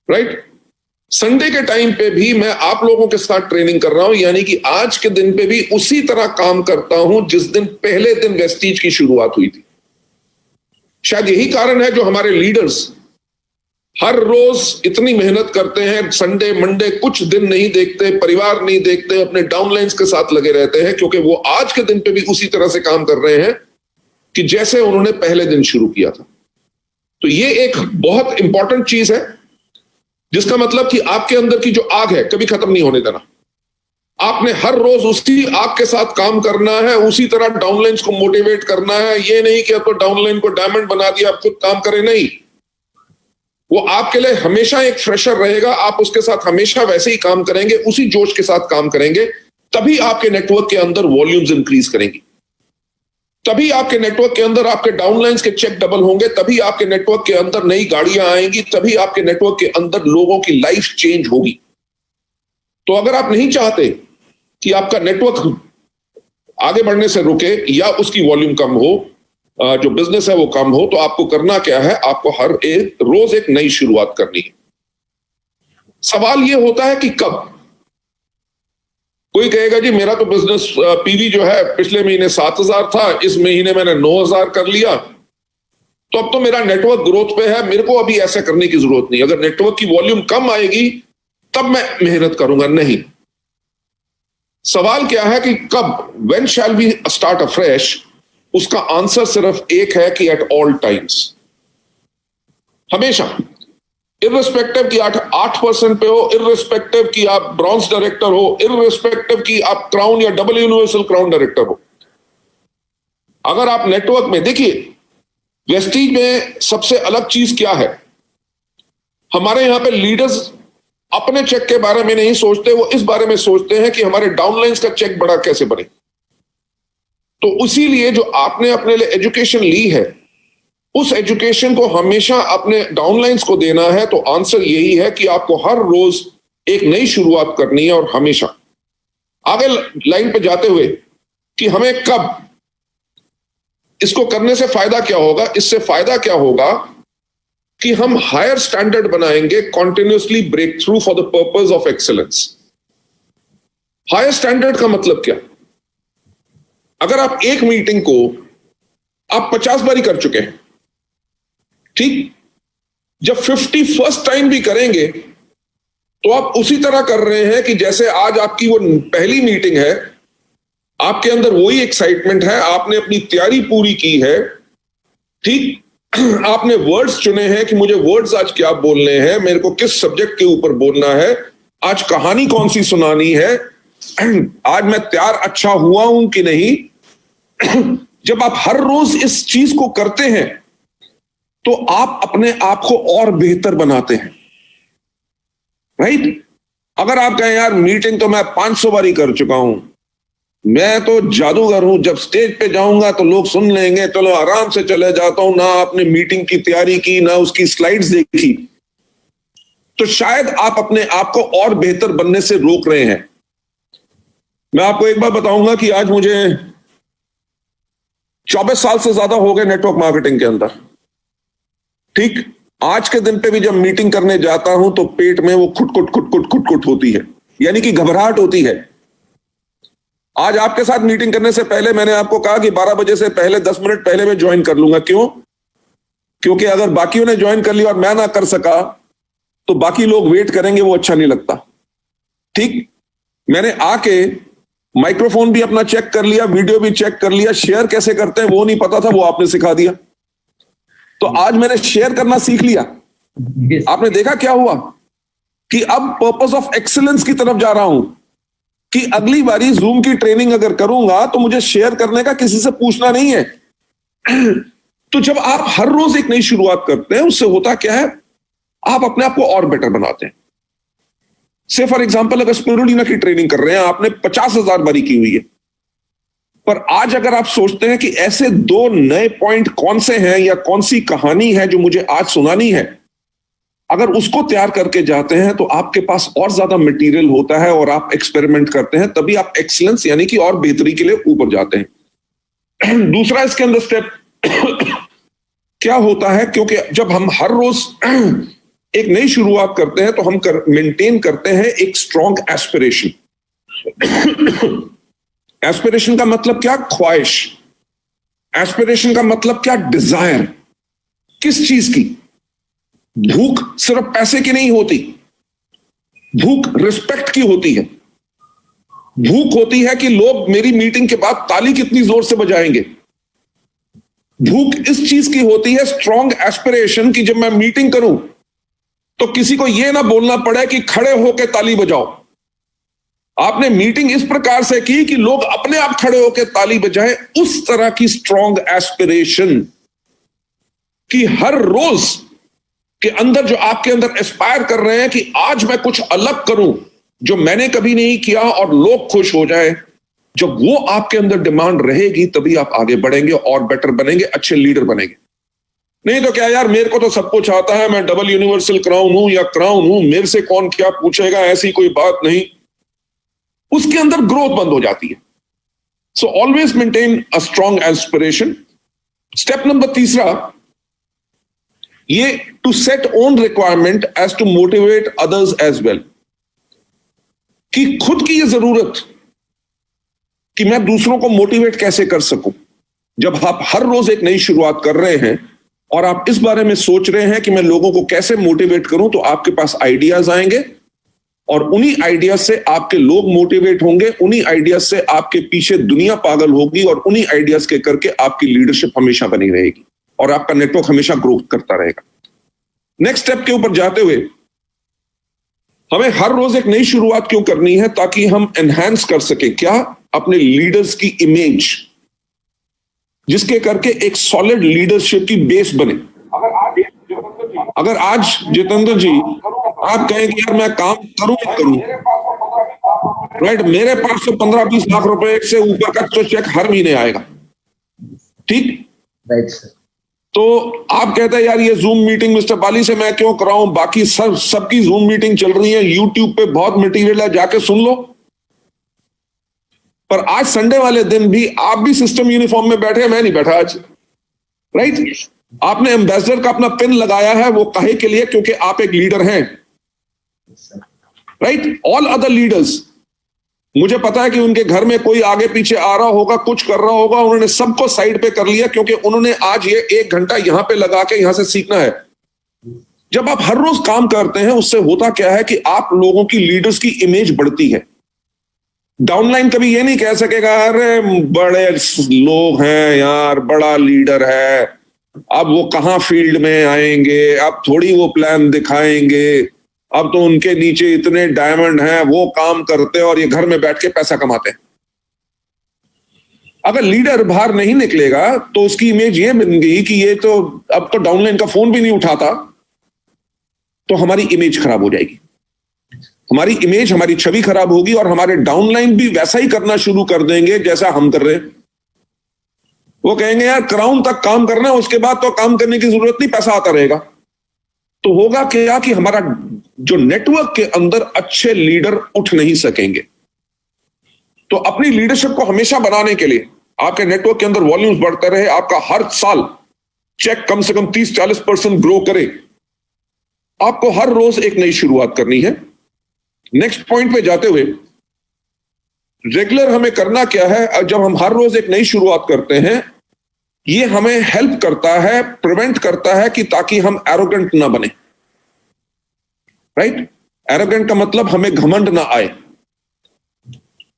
right? संडे के टाइम पे भी मैं आप लोगों के साथ ट्रेनिंग कर रहा हूं, यानी कि आज के दिन पे भी उसी तरह काम करता हूं जिस दिन पहले दिन वेस्टीज की शुरुआत हुई थी। शायद यही कारण है जो हमारे लीडर्स हर रोज इतनी मेहनत करते हैं, संडे मंडे कुछ दिन नहीं देखते, परिवार नहीं देखते, अपने डाउनलाइंस के साथ लगे रहते हैं, क्योंकि वो आज के दिन पे भी उसी तरह से काम कर रहे हैं कि जैसे उन्होंने पहले दिन शुरू किया था। तो ये एक बहुत इंपॉर्टेंट चीज है, जिसका मतलब कि आपके अंदर की जो आग है कभी खत्म नहीं होने देना। आपने हर रोज उसी आग के साथ काम करना है, उसी तरह डाउनलाइंस को मोटिवेट करना है। ये नहीं कि आपको डाउनलाइन को डायमंड बना दिया, आप खुद काम करें, नहीं। वो आपके लिए हमेशा एक फ्रेशर रहेगा, आप उसके साथ हमेशा वैसे ही काम करेंगे, उसी जोश के साथ काम करेंगे, तभी आपके नेटवर्क के अंदर वॉल्यूम्स इंक्रीज करेंगी, तभी आपके नेटवर्क के अंदर आपके डाउनलाइंस के चेक डबल होंगे, तभी आपके नेटवर्क के अंदर नई गाड़ियां आएंगी, तभी आपके नेटवर्क के अंदर लोगों की लाइफ चेंज होगी। तो अगर आप नहीं चाहते कि आपका नेटवर्क आगे बढ़ने से रुके या उसकी वॉल्यूम कम हो, जो बिजनेस है वो कम हो, तो आपको करना क्या है? आपको हर एक रोज एक नई शुरुआत करनी है। सवाल ये होता है कि कब। कोई कहेगा जी मेरा तो बिजनेस पीवी जो है पिछले महीने 7,000 था, इस महीने मैंने 9,000 कर लिया, तो अब तो मेरा नेटवर्क ग्रोथ पे है, मेरे को अभी ऐसा करने की जरूरत नहीं। अगर नेटवर्क की वॉल्यूम कम आएगी तब मैं मेहनत करूंगा, नहीं। सवाल क्या है कि कब, when shall we start afresh? उसका आंसर सिर्फ एक है कि एट ऑल टाइम्स, हमेशा, इररिस्पेक्टिव कि 8% पे हो, इररिस्पेक्टिव कि आप ब्रॉन्ज डायरेक्टर हो, इररिस्पेक्टिव कि आप क्राउन या डबल यूनिवर्सल क्राउन डायरेक्टर हो। अगर आप नेटवर्क में देखिए, वेस्टीज में सबसे अलग चीज क्या है? हमारे यहां पे लीडर्स अपने चेक के बारे में नहीं सोचते, वो इस बारे में सोचते हैं कि हमारे डाउनलाइंस का चेक बड़ा कैसे बने। तो इसीलिए जो आपने अपने लिए एजुकेशन ली है, उस एजुकेशन को हमेशा अपने डाउनलाइंस को देना है। तो आंसर यही है कि आपको हर रोज एक नई शुरुआत करनी है। और हमेशा आगे लाइन पे जाते हुए कि हमें कब इसको करने से फायदा क्या होगा, इससे फायदा क्या होगा कि हम हायर स्टैंडर्ड बनाएंगे, continuously break through for the purpose of excellence. Higher standard का मतलब क्या? अगर आप एक मीटिंग को आप 50 बारी कर चुके हैं, ठीक, जब 51st टाइम भी करेंगे तो आप उसी तरह कर रहे हैं कि जैसे आज आपकी वो पहली मीटिंग है, आपके अंदर वही एक्साइटमेंट है, आपने अपनी तैयारी पूरी की है, ठीक, आपने वर्ड्स चुने हैं कि मुझे वर्ड्स आज क्या बोलने हैं, मेरे को किस सब्जेक्ट के ऊपर बोलना है, आज कहानी कौन सी सुनानी है, आज मैं तैयार अच्छा हुआ हूं कि नहीं। जब आप हर रोज इस चीज को करते हैं तो आप अपने आप को और बेहतर बनाते हैं, राइट? अगर आप कहें यार मीटिंग तो मैं 500 बारी कर चुका हूं, मैं तो जादूगर हूं, जब स्टेज पे जाऊंगा तो लोग सुन लेंगे, चलो आराम से चले जाता हूं, ना आपने मीटिंग की तैयारी की, ना उसकी स्लाइड्स देखी, तो शायद आप अपने आप को और बेहतर बनने से रोक रहे हैं। मैं आपको एक बात बताऊंगा कि आज मुझे 24 साल से ज्यादा हो गए नेटवर्क मार्केटिंग के अंदर, ठीक। आज के दिन पे भी जब मीटिंग करने जाता हूं तो पेट में वो खुट होती है, यानी कि घबराहट होती है। आज आपके साथ मीटिंग करने से पहले मैंने आपको कहा कि 12 बजे से पहले 10 मिनट पहले मैं ज्वाइन कर लूंगा। क्यों? क्योंकि अगर बाकियों ने ज्वाइन कर लिया और मैं ना कर सका तो बाकी लोग वेट करेंगे, वो अच्छा नहीं लगता, ठीक। मैंने आके माइक्रोफोन भी अपना चेक कर लिया, वीडियो भी चेक कर लिया, शेयर कैसे करते हैं वो नहीं पता था, वो आपने सिखा दिया। तो आज मैंने शेयर करना सीख लिया। आपने देखा क्या हुआ कि अब पर्पस ऑफ एक्सीलेंस की तरफ जा रहा हूं कि अगली बारी जूम की ट्रेनिंग अगर करूंगा तो मुझे शेयर करने का किसी से पूछना नहीं है। तो जब आप हर रोज एक नई शुरुआत करते हैं, उससे होता क्या है, आप अपने आप को और बेटर बनाते हैं। से फॉर एग्जांपल अगर स्पिरुलिना की ट्रेनिंग कर रहे हैं, आपने 50,000 बारी की हुई है, पर आज अगर आप सोचते हैं कि ऐसे 2 नए पॉइंट कौन से हैं या कौन सी कहानी है जो मुझे आज सुनानी है, अगर उसको तैयार करके जाते हैं तो आपके पास और ज्यादा मटेरियल होता है और आप एक्सपेरिमेंट करते हैं, तभी आप एक्सीलेंस यानी कि और बेहतरी के लिए ऊपर जाते हैं। दूसरा इसके अंदर स्टेप क्या होता है, क्योंकि जब हम हर रोज एक नई शुरुआत करते हैं तो हम मेंटेन करते हैं एक स्ट्रॉन्ग एस्पिरेशन। एस्पिरेशन का मतलब क्या, ख्वाहिश। एस्पिरेशन का मतलब क्या, डिजायर। किस चीज की? भूख सिर्फ पैसे की नहीं होती, भूख रिस्पेक्ट की होती है। भूख होती है कि लोग मेरी मीटिंग के बाद ताली कितनी जोर से बजाएंगे। भूख इस चीज की होती है, स्ट्रॉन्ग एस्पिरेशन, कि जब मैं मीटिंग करूं तो किसी को यह ना बोलना पड़े कि खड़े होकर ताली बजाओ। आपने मीटिंग इस प्रकार से की कि लोग अपने आप खड़े होकर ताली बजाएं। उस तरह की स्ट्रॉन्ग एस्पिरेशन कि हर रोज के अंदर जो आपके अंदर एस्पायर कर रहे हैं कि आज मैं कुछ अलग करूं जो मैंने कभी नहीं किया और लोग खुश हो जाए। जब वो आपके अंदर डिमांड रहेगी तभी आप आगे बढ़ेंगे और बेटर बनेंगे, अच्छे लीडर बनेंगे। नहीं तो क्या यार, मेरे को तो सब कुछ आता है, मैं डबल यूनिवर्सल क्राउन हूं या क्राउन हूं, मेरे से कौन क्या पूछेगा, ऐसी कोई बात नहीं। उसके अंदर ग्रोथ बंद हो जाती है। So always maintain a strong aspiration. Step number तीसरा, ये to set own requirement as to motivate others as well, कि खुद की ये जरूरत कि मैं दूसरों को मोटिवेट कैसे कर सकूं। जब आप हर रोज एक नई शुरुआत कर रहे हैं और आप इस बारे में सोच रहे हैं कि मैं लोगों को कैसे मोटिवेट करूं, तो आपके पास आइडियाज आएंगे और उन्हीं आइडियाज से आपके लोग मोटिवेट होंगे, उन्हीं आइडियाज से आपके पीछे दुनिया पागल होगी और उन्हीं आइडियाज के करके आपकी लीडरशिप हमेशा बनी रहेगी और आपका नेटवर्क हमेशा ग्रो करता रहेगा। नेक्स्ट स्टेप के ऊपर जाते हुए, हमें हर रोज एक नई शुरुआत क्यों करनी है? ताकि हम एनहांस कर सके क्या, अपने लीडर्स की इमेज, जिसके करके एक सॉलिड लीडरशिप की बेस बने। अगर आज जितेंद्र जी आप कहें कि यार मैं काम करूं ही करूं, राइट, मेरे पास तो 15-20 लाख रुपए से ऊपर का तो चेक हर महीने आएगा, ठीक, राइट सर। तो आप कहते हैं यार ये जूम मीटिंग मिस्टर बाली से मैं क्यों कराऊं, बाकी सबकी जूम मीटिंग चल रही है, यूट्यूब पे बहुत मटेरियल है, जाके सुन लो। पर आज संडे वाले दिन भी आप भी सिस्टम यूनिफॉर्म में बैठे, मैं नहीं बैठा आज, राइट। आपने एम्बेसडर का अपना पिन लगाया है, वो काहे के लिए? क्योंकि आप एक लीडर हैं, राइट। ऑल अदर लीडर्स, मुझे पता है कि उनके घर में कोई आगे पीछे आ रहा होगा, कुछ कर रहा होगा, उन्होंने सबको साइड पे कर लिया क्योंकि उन्होंने आज ये 1 घंटा यहां पे लगा के यहां से सीखना है। जब आप हर रोज काम करते हैं, उससे होता क्या है कि आप लोगों की लीडर्स की इमेज बढ़ती है। डाउनलाइन कभी ये नहीं कह सकेगा अरे बड़े लोग हैं यार, बड़ा लीडर है, अब वो कहां फील्ड में आएंगे, अब थोड़ी वो प्लान दिखाएंगे, अब तो उनके नीचे इतने डायमंड हैं, वो काम करते और ये घर में बैठ के पैसा कमाते हैं। अगर लीडर बाहर नहीं निकलेगा तो उसकी इमेज ये बन गई कि ये तो अब तो डाउनलाइन का फोन भी नहीं उठाता, तो हमारी इमेज खराब हो जाएगी। हमारी इमेज, हमारी छवि खराब होगी और हमारे डाउनलाइन भी वैसा ही करना शुरू कर देंगे जैसा हम कर रहे हैं। वो कहेंगे यार क्राउन तक काम करना है, उसके बाद तो काम करने की जरूरत नहीं, पैसा आता रहेगा। तो होगा क्या कि हमारा जो नेटवर्क के अंदर अच्छे लीडर उठ नहीं सकेंगे। तो अपनी लीडरशिप को हमेशा बनाने के लिए आपके नेटवर्क के अंदर वॉल्यूम्स बढ़ता रहे, आपका हर साल चेक कम से कम 30-40% ग्रो करे, आपको हर रोज एक नई शुरुआत करनी है। नेक्स्ट पॉइंट पे जाते हुए, रेगुलर हमें करना क्या है? जब हम हर रोज एक नई शुरुआत करते हैं, ये हमें हेल्प करता है, प्रिवेंट करता है कि ताकि हम एरोगेंट ना बने, राइट। एरोगेंट का मतलब हमें घमंड ना आए।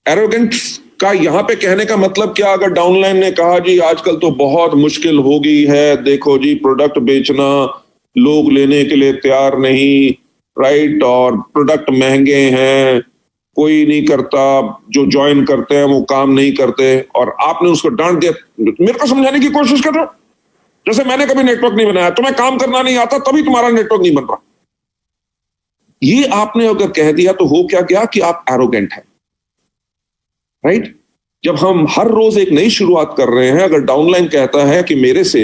एरोगेंट का यहां पे कहने का मतलब क्या? अगर डाउनलाइन ने कहा जी आजकल तो बहुत मुश्किल हो गई है, देखो जी प्रोडक्ट बेचना, लोग लेने के लिए तैयार नहीं, राइट, और प्रोडक्ट महंगे हैं, कोई नहीं करता, जो ज्वाइन करते हैं वो काम नहीं करते, और आपने उसको डांट दिया, मेरे को समझाने की कोशिश कर रहे हो जैसे मैंने कभी नेटवर्क नहीं बनाया, तुम्हें काम करना नहीं आता तभी तुम्हारा नेटवर्क नहीं बन रहा। ये आपने अगर कह दिया तो हो क्या गया कि आप एरोगेंट हैं, राइट। जब हम हर रोज एक नई शुरुआत कर रहे हैं, अगर डाउनलाइन कहता है कि मेरे से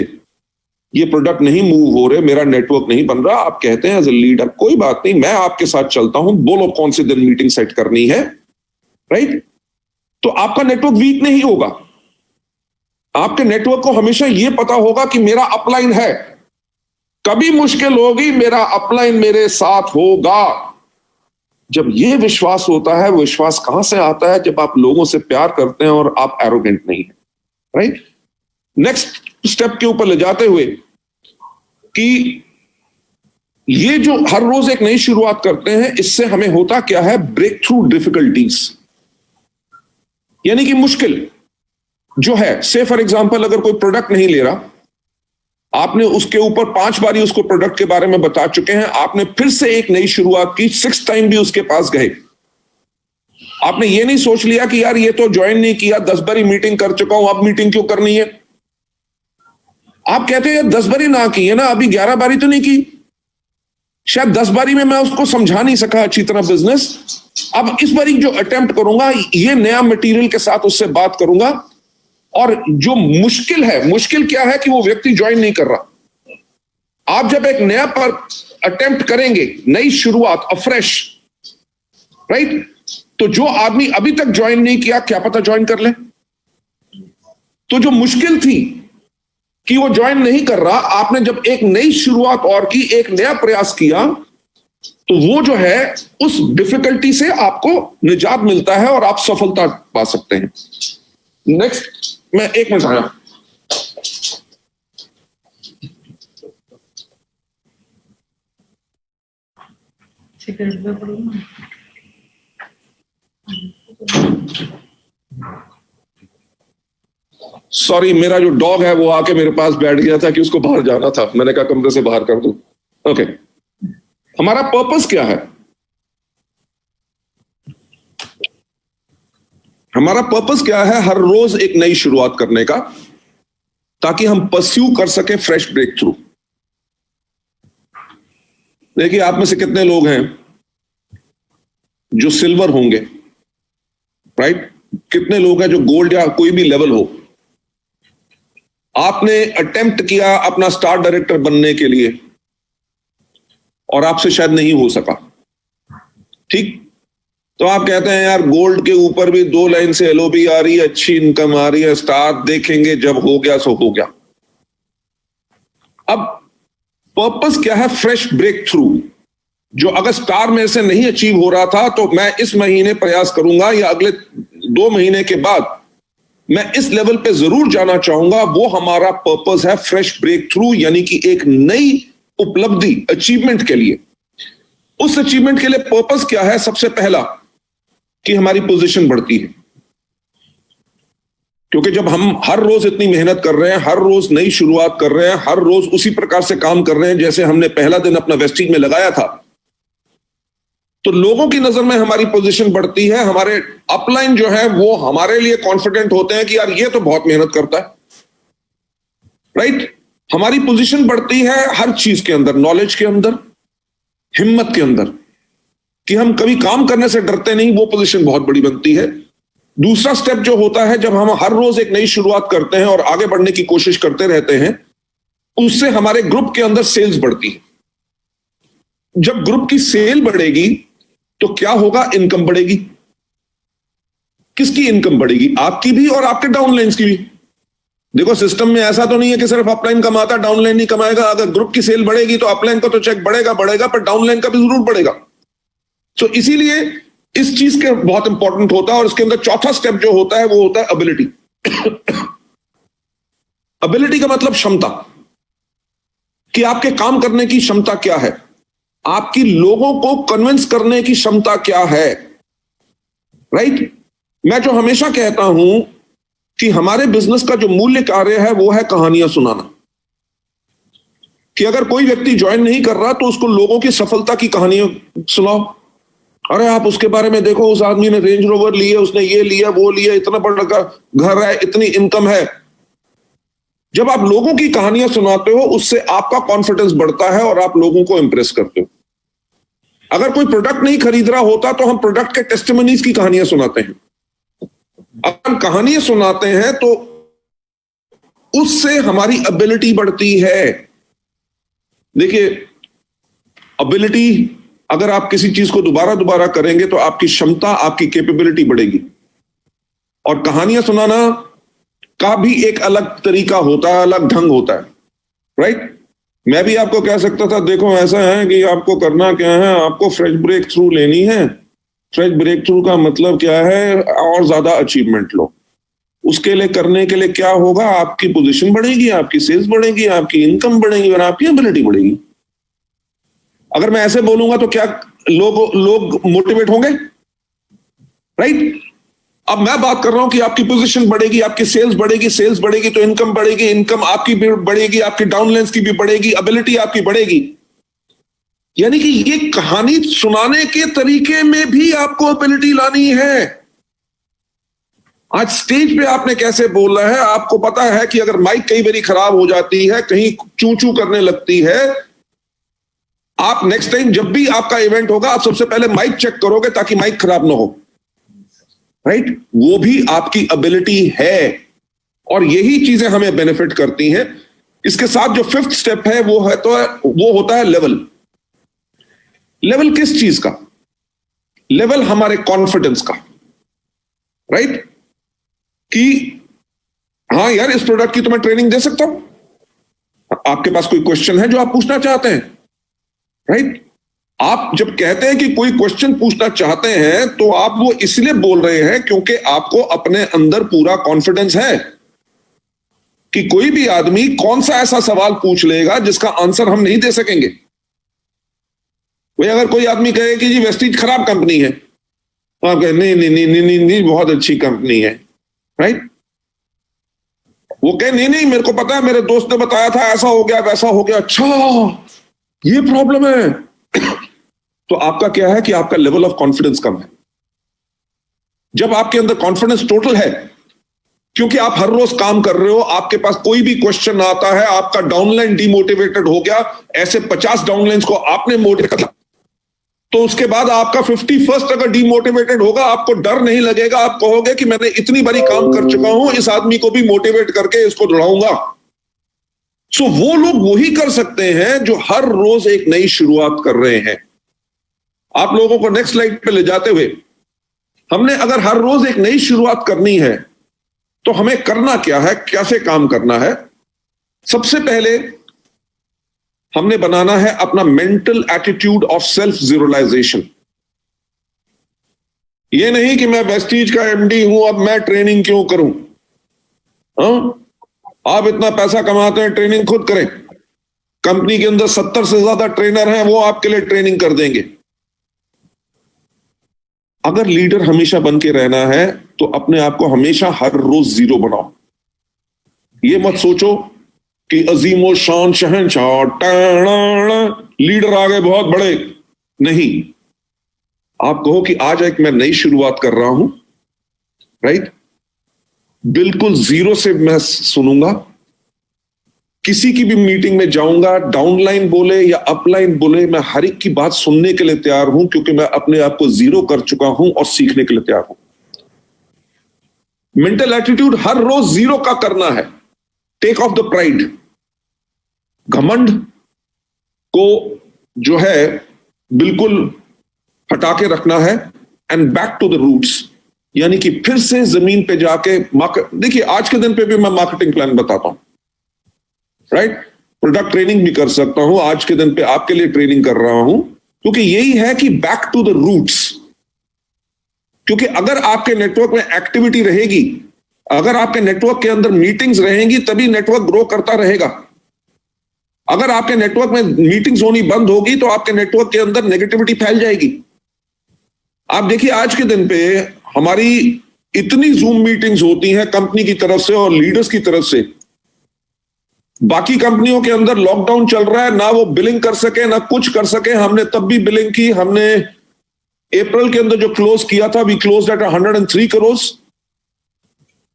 ये प्रोडक्ट नहीं मूव हो रहे, मेरा नेटवर्क नहीं बन रहा, आप कहते हैं एज ए लीडर कोई बात नहीं, मैं आपके साथ चलता हूं, बोलो कौन से दिन मीटिंग सेट करनी है, राइट। तो आपका नेटवर्क वीक नहीं होगा, आपके नेटवर्क को हमेशा यह पता होगा कि मेरा अपलाइन है, कभी मुश्किल होगी मेरा अपलाइन मेरे साथ होगा। जब यह विश्वास होता है, विश्वास कहां से आता है? जब आप लोगों से प्यार करते हैं और आप एरोगेंट नहीं है, राइट। नेक्स्ट स्टेप के ऊपर ले जाते हुए कि ये जो हर रोज एक नई शुरुआत करते हैं, इससे हमें होता क्या है? ब्रेक थ्रू डिफिकल्टीज, यानी कि मुश्किल जो है, से फॉर एग्जांपल अगर कोई प्रोडक्ट नहीं ले रहा, आपने उसके ऊपर 5 बारी उसको प्रोडक्ट के बारे में बता चुके हैं, आपने फिर से एक नई शुरुआत की, 6th टाइम भी उसके पास गए, आपने ये नहीं सोच लिया कि यार ये तो ज्वाइन नहीं किया, 10 बारी मीटिंग कर चुका हूं, अब मीटिंग क्यों करनी है? आप कहते हैं यार 10 बारी ना की है ना, अभी 11 बारी तो नहीं की, शायद 10 बारी में मैं उसको समझा नहीं सका अच्छी तरह बिजनेस, अब इस बारी जो अटेम्प्ट करूंगा, ये नया मटेरियल के साथ उससे बात करूंगा। और जो मुश्किल है, मुश्किल क्या है कि वो व्यक्ति ज्वाइन नहीं कर रहा। आप जब एक नया पर अटेम्प्ट करेंगे, नई शुरुआत, अफ्रेश, राइट, तो जो आदमी अभी तक ज्वाइन नहीं किया, क्या पता ज्वाइन कर ले। तो जो मुश्किल थी कि वो ज्वाइन नहीं कर रहा, आपने जब एक नई शुरुआत और की, एक नया प्रयास किया, तो वो जो है उस डिफिकल्टी से आपको निजात मिलता है और आप सफलता पा सकते हैं। नेक्स्ट, मैं 1 मिनट आया। सॉरी, मेरा जो डॉग है वो आके मेरे पास बैठ गया था कि उसको बाहर जाना था, मैंने कहा कमरे से बाहर कर दूं। ओके, हमारा पर्पस क्या है? हमारा पर्पस क्या है? हर रोज एक नई शुरुआत करने का, ताकि हम परस्यू कर सके फ्रेश ब्रेक थ्रू। देखिए, आप में से कितने लोग हैं जो सिल्वर होंगे, राइट? कितने लोग हैं जो गोल्ड या कोई भी लेवल हो? आपने अटेम्प्ट किया अपना स्टार डायरेक्टर बनने के लिए और आपसे शायद नहीं हो सका, ठीक? तो आप कहते हैं यार गोल्ड के ऊपर भी 2 लाइन से एलओबी आ रही है, अच्छी इनकम आ रही है, स्टार देखेंगे जब हो गया सो हो गया। अब पर्पस क्या है? Fresh break through. जो अगर स्टार में से नहीं अचीव हो रहा था, तो मैं इस महीने प्रयास करूंगा या अगले 2 महीने के बाद मैं इस लेवल पे जरूर जाना चाहूंगा। वो हमारा पर्पस है, फ्रेश ब्रेक थ्रू, यानी कि एक नई उपलब्धि, अचीवमेंट के लिए। उस अचीवमेंट के लिए पर्पस क्या है? सबसे पहला कि हमारी पोजीशन बढ़ती है, क्योंकि जब हम हर रोज इतनी मेहनत कर रहे हैं, हर रोज नई शुरुआत कर रहे हैं, हर रोज उसी प्रकार से काम कर रहे हैं जैसे हमने पहला दिन अपना वेस्टिज में लगाया था, तो लोगों की नजर में हमारी पोजीशन बढ़ती है। हमारे अपलाइन जो है वो हमारे लिए कॉन्फिडेंट होते हैं कि यार ये तो बहुत मेहनत करता है, राइट। हमारी पोजीशन बढ़ती है हर चीज के अंदर, नॉलेज के अंदर, हिम्मत के अंदर, कि हम कभी काम करने से डरते नहीं, वो पोजीशन बहुत बड़ी बनती है। दूसरा स्टेप जो होता है, जब हम हर रोज एक नई शुरुआत करते हैं और आगे बढ़ने की कोशिश करते रहते हैं, उससे हमारे ग्रुप के अंदर सेल्स बढ़ती है। जब ग्रुप की सेल बढ़ेगी तो क्या होगा? इनकम बढ़ेगी। किसकी इनकम बढ़ेगी? आपकी भी और आपके डाउनलाइंस की भी। देखो, सिस्टम में ऐसा तो नहीं है कि सिर्फ अपलाइन कमाता, डाउनलाइन नहीं कमाएगा। अगर ग्रुप की सेल बढ़ेगी तो अपलाइन का तो चेक बढ़ेगा, पर डाउनलाइन का भी जरूर बढ़ेगा। तो इसीलिए इस चीज के बहुत इंपॉर्टेंट होता है। और इसके अंदर चौथा स्टेप जो होता है वो होता है एबिलिटी। एबिलिटी का मतलब क्षमता, कि आपके काम करने की क्षमता क्या है, आपकी लोगों को कन्विंस करने की क्षमता क्या है, राइट? मैं जो हमेशा कहता हूं कि हमारे बिजनेस का जो मूल्य कार्य है वो है कहानियां सुनाना। कि अगर कोई व्यक्ति ज्वाइन नहीं कर रहा तो उसको लोगों की सफलता की कहानियां सुनाओ। अरे आप उसके बारे में देखो, उस आदमी ने रेंज रोवर लिए, उसने ये लिया वो लिया, इतना बड़ा घर है, इतनी इनकम है। जब आप लोगों की कहानियां सुनाते हो उससे आपका कॉन्फिडेंस बढ़ता है और आप लोगों को इंप्रेस करते हो। अगर कोई प्रोडक्ट नहीं खरीद रहा होता तो हम प्रोडक्ट के टेस्टिमनीज की कहानियां सुनाते हैं। अगर हम कहानियां सुनाते हैं तो उससे हमारी एबिलिटी बढ़ती है। देखिए, एबिलिटी, अगर आप किसी चीज को दोबारा दोबारा करेंगे तो आपकी क्षमता, आपकी कैपेबिलिटी बढ़ेगी। और कहानियां सुनाना का भी एक अलग तरीका होता है, अलग ढंग होता है, राइट? मैं भी आपको कह सकता था, देखो ऐसा है कि आपको करना क्या है, आपको फ्रेश ब्रेक थ्रू लेनी है। फ्रेश ब्रेक थ्रू का मतलब क्या है? और ज्यादा अचीवमेंट लो। उसके लिए करने के लिए क्या होगा? आपकी पोजीशन बढ़ेगी, आपकी सेल्स बढ़ेगी, आपकी इनकम बढ़ेगी और आपकी एबिलिटी बढ़ेगी। अगर मैं ऐसे बोलूंगा तो क्या लोग मोटिवेट होंगे? राइट? अब मैं बात कर रहा हूं कि आपकी पोजीशन बढ़ेगी, आपकी सेल्स बढ़ेगी, सेल्स बढ़ेगी तो इनकम बढ़ेगी, इनकम आपकी भी बढ़ेगी, आपकी डाउनलाइंस की भी बढ़ेगी, एबिलिटी आपकी बढ़ेगी। यानी कि ये कहानी सुनाने के तरीके में भी आपको एबिलिटी लानी है। आज स्टेज पे आपने कैसे बोलना है, आपको पता है कि अगर माइक कई बारी खराब हो जाती है, कहीं चू चू करने लगती है, आप नेक्स्ट टाइम जब भी आपका इवेंट होगा आप सबसे पहले माइक चेक करोगे ताकि माइक खराब ना हो, राइट? वो भी आपकी एबिलिटी है और यही चीजें हमें बेनिफिट करती हैं। इसके साथ जो फिफ्थ स्टेप है वो होता है लेवल। लेवल किस चीज का? लेवल हमारे कॉन्फिडेंस का, राइट? कि हाँ यार, इस प्रोडक्ट की तो मैं ट्रेनिंग दे सकता हूं। आपके पास कोई क्वेश्चन है जो आप पूछना चाहते हैं, राइट? आप जब कहते हैं कि कोई क्वेश्चन पूछना चाहते हैं तो आप वो इसलिए बोल रहे हैं क्योंकि आपको अपने अंदर पूरा कॉन्फिडेंस है कि कोई भी आदमी कौन सा ऐसा सवाल पूछ लेगा जिसका आंसर हम नहीं दे सकेंगे। भाई अगर कोई आदमी कहे कि जी वेस्टीज खराब कंपनी है, तो आप कहें नहीं नहीं नहीं नहीं नहीं, बहुत अच्छी कंपनी है, राइट? वो कहे नहीं नहीं, मेरे को पता है, मेरे दोस्त ने बताया था, ऐसा हो गया वैसा हो गया, अच्छा ये प्रॉब्लम है। तो आपका क्या है कि आपका लेवल ऑफ कॉन्फिडेंस कम है। जब आपके अंदर कॉन्फिडेंस टोटल है, क्योंकि आप हर रोज काम कर रहे हो, आपके पास कोई भी क्वेश्चन आता है, आपका डाउनलाइन डिमोटिवेटेड हो गया, ऐसे 50 डाउनलाइंस को आपने मोटिवेट किया, तो उसके बाद आपका 51st अगर डिमोटिवेटेड होगा, आपको डर नहीं लगेगा, आप कहोगे कि मैंने इतनी बारी काम कर चुका हूं, इस आदमी को भी मोटिवेट करके इसको दौड़ाऊंगा। सो वो लोग वही कर सकते हैं जो हर रोज एक नई शुरुआत कर रहे हैं। आप लोगों को नेक्स्ट स्लाइड पे ले जाते हुए, हमने अगर हर रोज एक नई शुरुआत करनी है तो हमें करना क्या है, कैसे काम करना है? सबसे पहले हमने बनाना है अपना मेंटल एटीट्यूड ऑफ सेल्फ जीरोलाइजेशन। ये नहीं कि मैं वेस्टीज का एमडी हूं, अब मैं ट्रेनिंग क्यों करूं? आप इतना पैसा कमाते हैं, ट्रेनिंग खुद करें। कंपनी के अंदर 70 से ज्यादा ट्रेनर हैं, वो आपके लिए ट्रेनिंग कर देंगे। अगर लीडर हमेशा बन के रहना है तो अपने आप को हमेशा हर रोज जीरो बनाओ। ये मत सोचो कि अजीमो शान शहनशाह लीडर आ गए बहुत बड़े। नहीं, आप कहो कि आज एक मैं नई शुरुआत कर रहा हूं, राइट? बिल्कुल जीरो से मैं सुनूंगा, किसी की भी मीटिंग में जाऊंगा, डाउनलाइन बोले या अपलाइन बोले, मैं हर एक की बात सुनने के लिए तैयार हूं, क्योंकि मैं अपने आप को जीरो कर चुका हूं और सीखने के लिए तैयार हूं। मेंटल एटीट्यूड हर रोज जीरो का करना है। टेक ऑफ द प्राइड, घमंड को जो है बिल्कुल हटा के रखना है, and back to the roots, यानी कि फिर से जमीन पे जाके देखिए, आज के दिन पे भी मैं मार्केटिंग प्लान बताता हूं, राइट? प्रोडक्ट ट्रेनिंग भी कर सकता हूं, आज के दिन पे आपके लिए ट्रेनिंग कर रहा हूं, क्योंकि यही है कि बैक टू द रूट्स। क्योंकि अगर आपके नेटवर्क में एक्टिविटी रहेगी, अगर आपके नेटवर्क के अंदर मीटिंग्स रहेंगी, तभी नेटवर्क ग्रो करता रहेगा। अगर आपके नेटवर्क में मीटिंग्स होनी बंद होगी तो आपके नेटवर्क के अंदर नेगेटिविटी फैल जाएगी। आप देखिए, आज के दिन पे हमारी इतनी जूम मीटिंग्स होती हैं कंपनी की तरफ से और लीडर्स की तरफ से। बाकी कंपनियों के अंदर लॉकडाउन चल रहा है, ना वो बिलिंग कर सके ना कुछ कर सके। हमने तब भी बिलिंग की। हमने अप्रैल के अंदर जो क्लोज किया था, we close at 103 crore,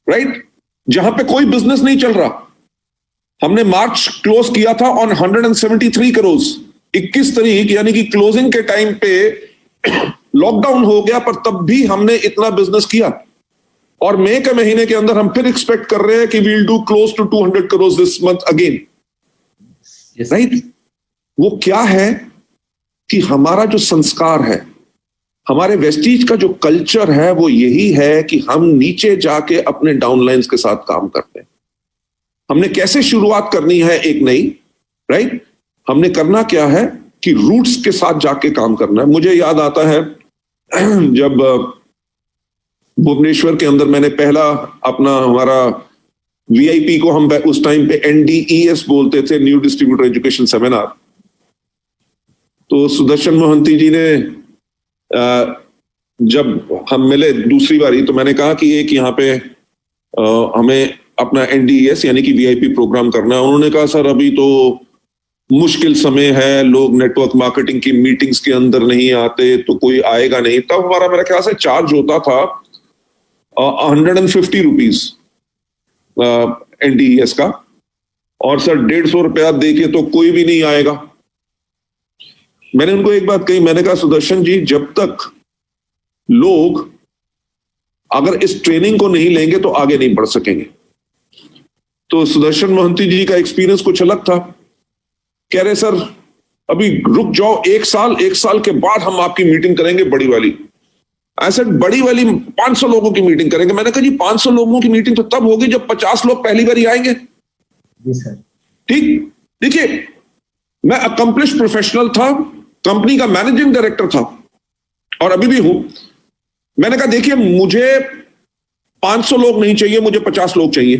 right, जहां पे कोई बिजनेस नहीं चल रहा। हमने मार्च क्लोज किया था ऑन 173 करोड़ 21 तारीख, यानी कि क्लोजिंग के टाइम पे लॉकडाउन हो गया, पर तब भी हमने इतना बिजनेस किया। और मई के महीने के अंदर हम फिर एक्सपेक्ट कर रहे हैं कि we'll do close to 200 crore this month again, right. वो क्या है कि हमारा जो संस्कार है, हमारे वेस्टीज का जो कल्चर है, वो यही है कि हम नीचे जाके अपने डाउनलाइंस के साथ काम करते हैं। हमने कैसे शुरुआत करनी है एक नई, राइट, हमने करना क्या है कि रूट्स के साथ जाके काम करना है। मुझे याद आता है जब भुवनेश्वर के अंदर मैंने पहला अपना हमारा वीआईपी को हम उस टाइम पे NDES बोलते थे, न्यू डिस्ट्रीब्यूटर एजुकेशन सेमिनार। तो सुदर्शन मोहंती जी ने जब हम मिले दूसरी बारी, तो मैंने कहा कि एक यहाँ पे हमें अपना NDES यानी कि VIP प्रोग्राम करना है। उन्होंने कहा सर अभी तो मुश्किल समय है, लोग नेटवर्क मार्केटिंग की मीटिंग्स के अंदर नहीं आते, तो कोई आएगा नहीं। तब हमारा मेरा ख्याल से चार्ज होता था 150 रुपीज NDES का, और सर 150 रुपया देके तो कोई भी नहीं आएगा। मैंने उनको एक बात कही, मैंने कहा सुदर्शन जी, जब तक लोग अगर इस ट्रेनिंग को नहीं लेंगे तो आगे नहीं बढ़ सकेंगे। तो सुदर्शन मोहंती जी का एक्सपीरियंस कुछ अलग था। कह रहे सर अभी रुक जाओ, एक साल के बाद हम आपकी मीटिंग करेंगे बड़ी वाली। ऐसे बड़ी वाली 500 लोगों की मीटिंग करेंगे। मैंने कहा जी 500 लोगों की मीटिंग तो तब होगी जब 50 लोग पहली बार आएंगे। जी सर। ठीक, देखिए मैं अकम्प्लिश प्रोफेशनल था, कंपनी का मैनेजिंग डायरेक्टर था और अभी भी हूं। मैंने कहा देखिए मुझे 500 लोग नहीं चाहिए, मुझे 50 लोग चाहिए।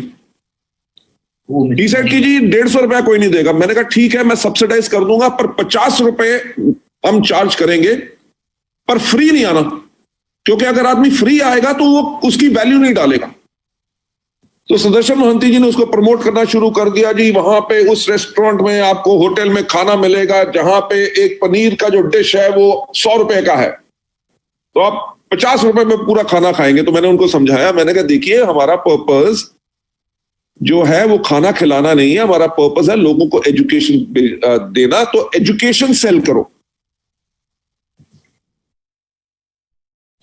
ही सेड कि जी 150 रुपया कोई नहीं देगा। मैंने कहा ठीक है, मैं सब्सिडाइज कर दूंगा, पर 50 रुपए हम चार्ज करेंगे, पर फ्री नहीं आना, क्योंकि अगर आदमी फ्री आएगा तो वो उसकी वैल्यू नहीं डालेगा। तो सुदर्शन मोहंती जी ने उसको प्रमोट करना शुरू कर दिया। जी वहां पे उस रेस्टोरेंट में आपको होटल में खाना मिलेगा जहां पे एक पनीर का जो डिश है वो 100 रुपए का है, तो आप 50 रुपए में पूरा खाना खाएंगे। तो मैंने उनको समझाया, मैंने कहा देखिए हमारा पर्पस जो है वो खाना खिलाना नहीं है, हमारा पर्पस है लोगों को एजुकेशन देना। तो एजुकेशन सेल करो।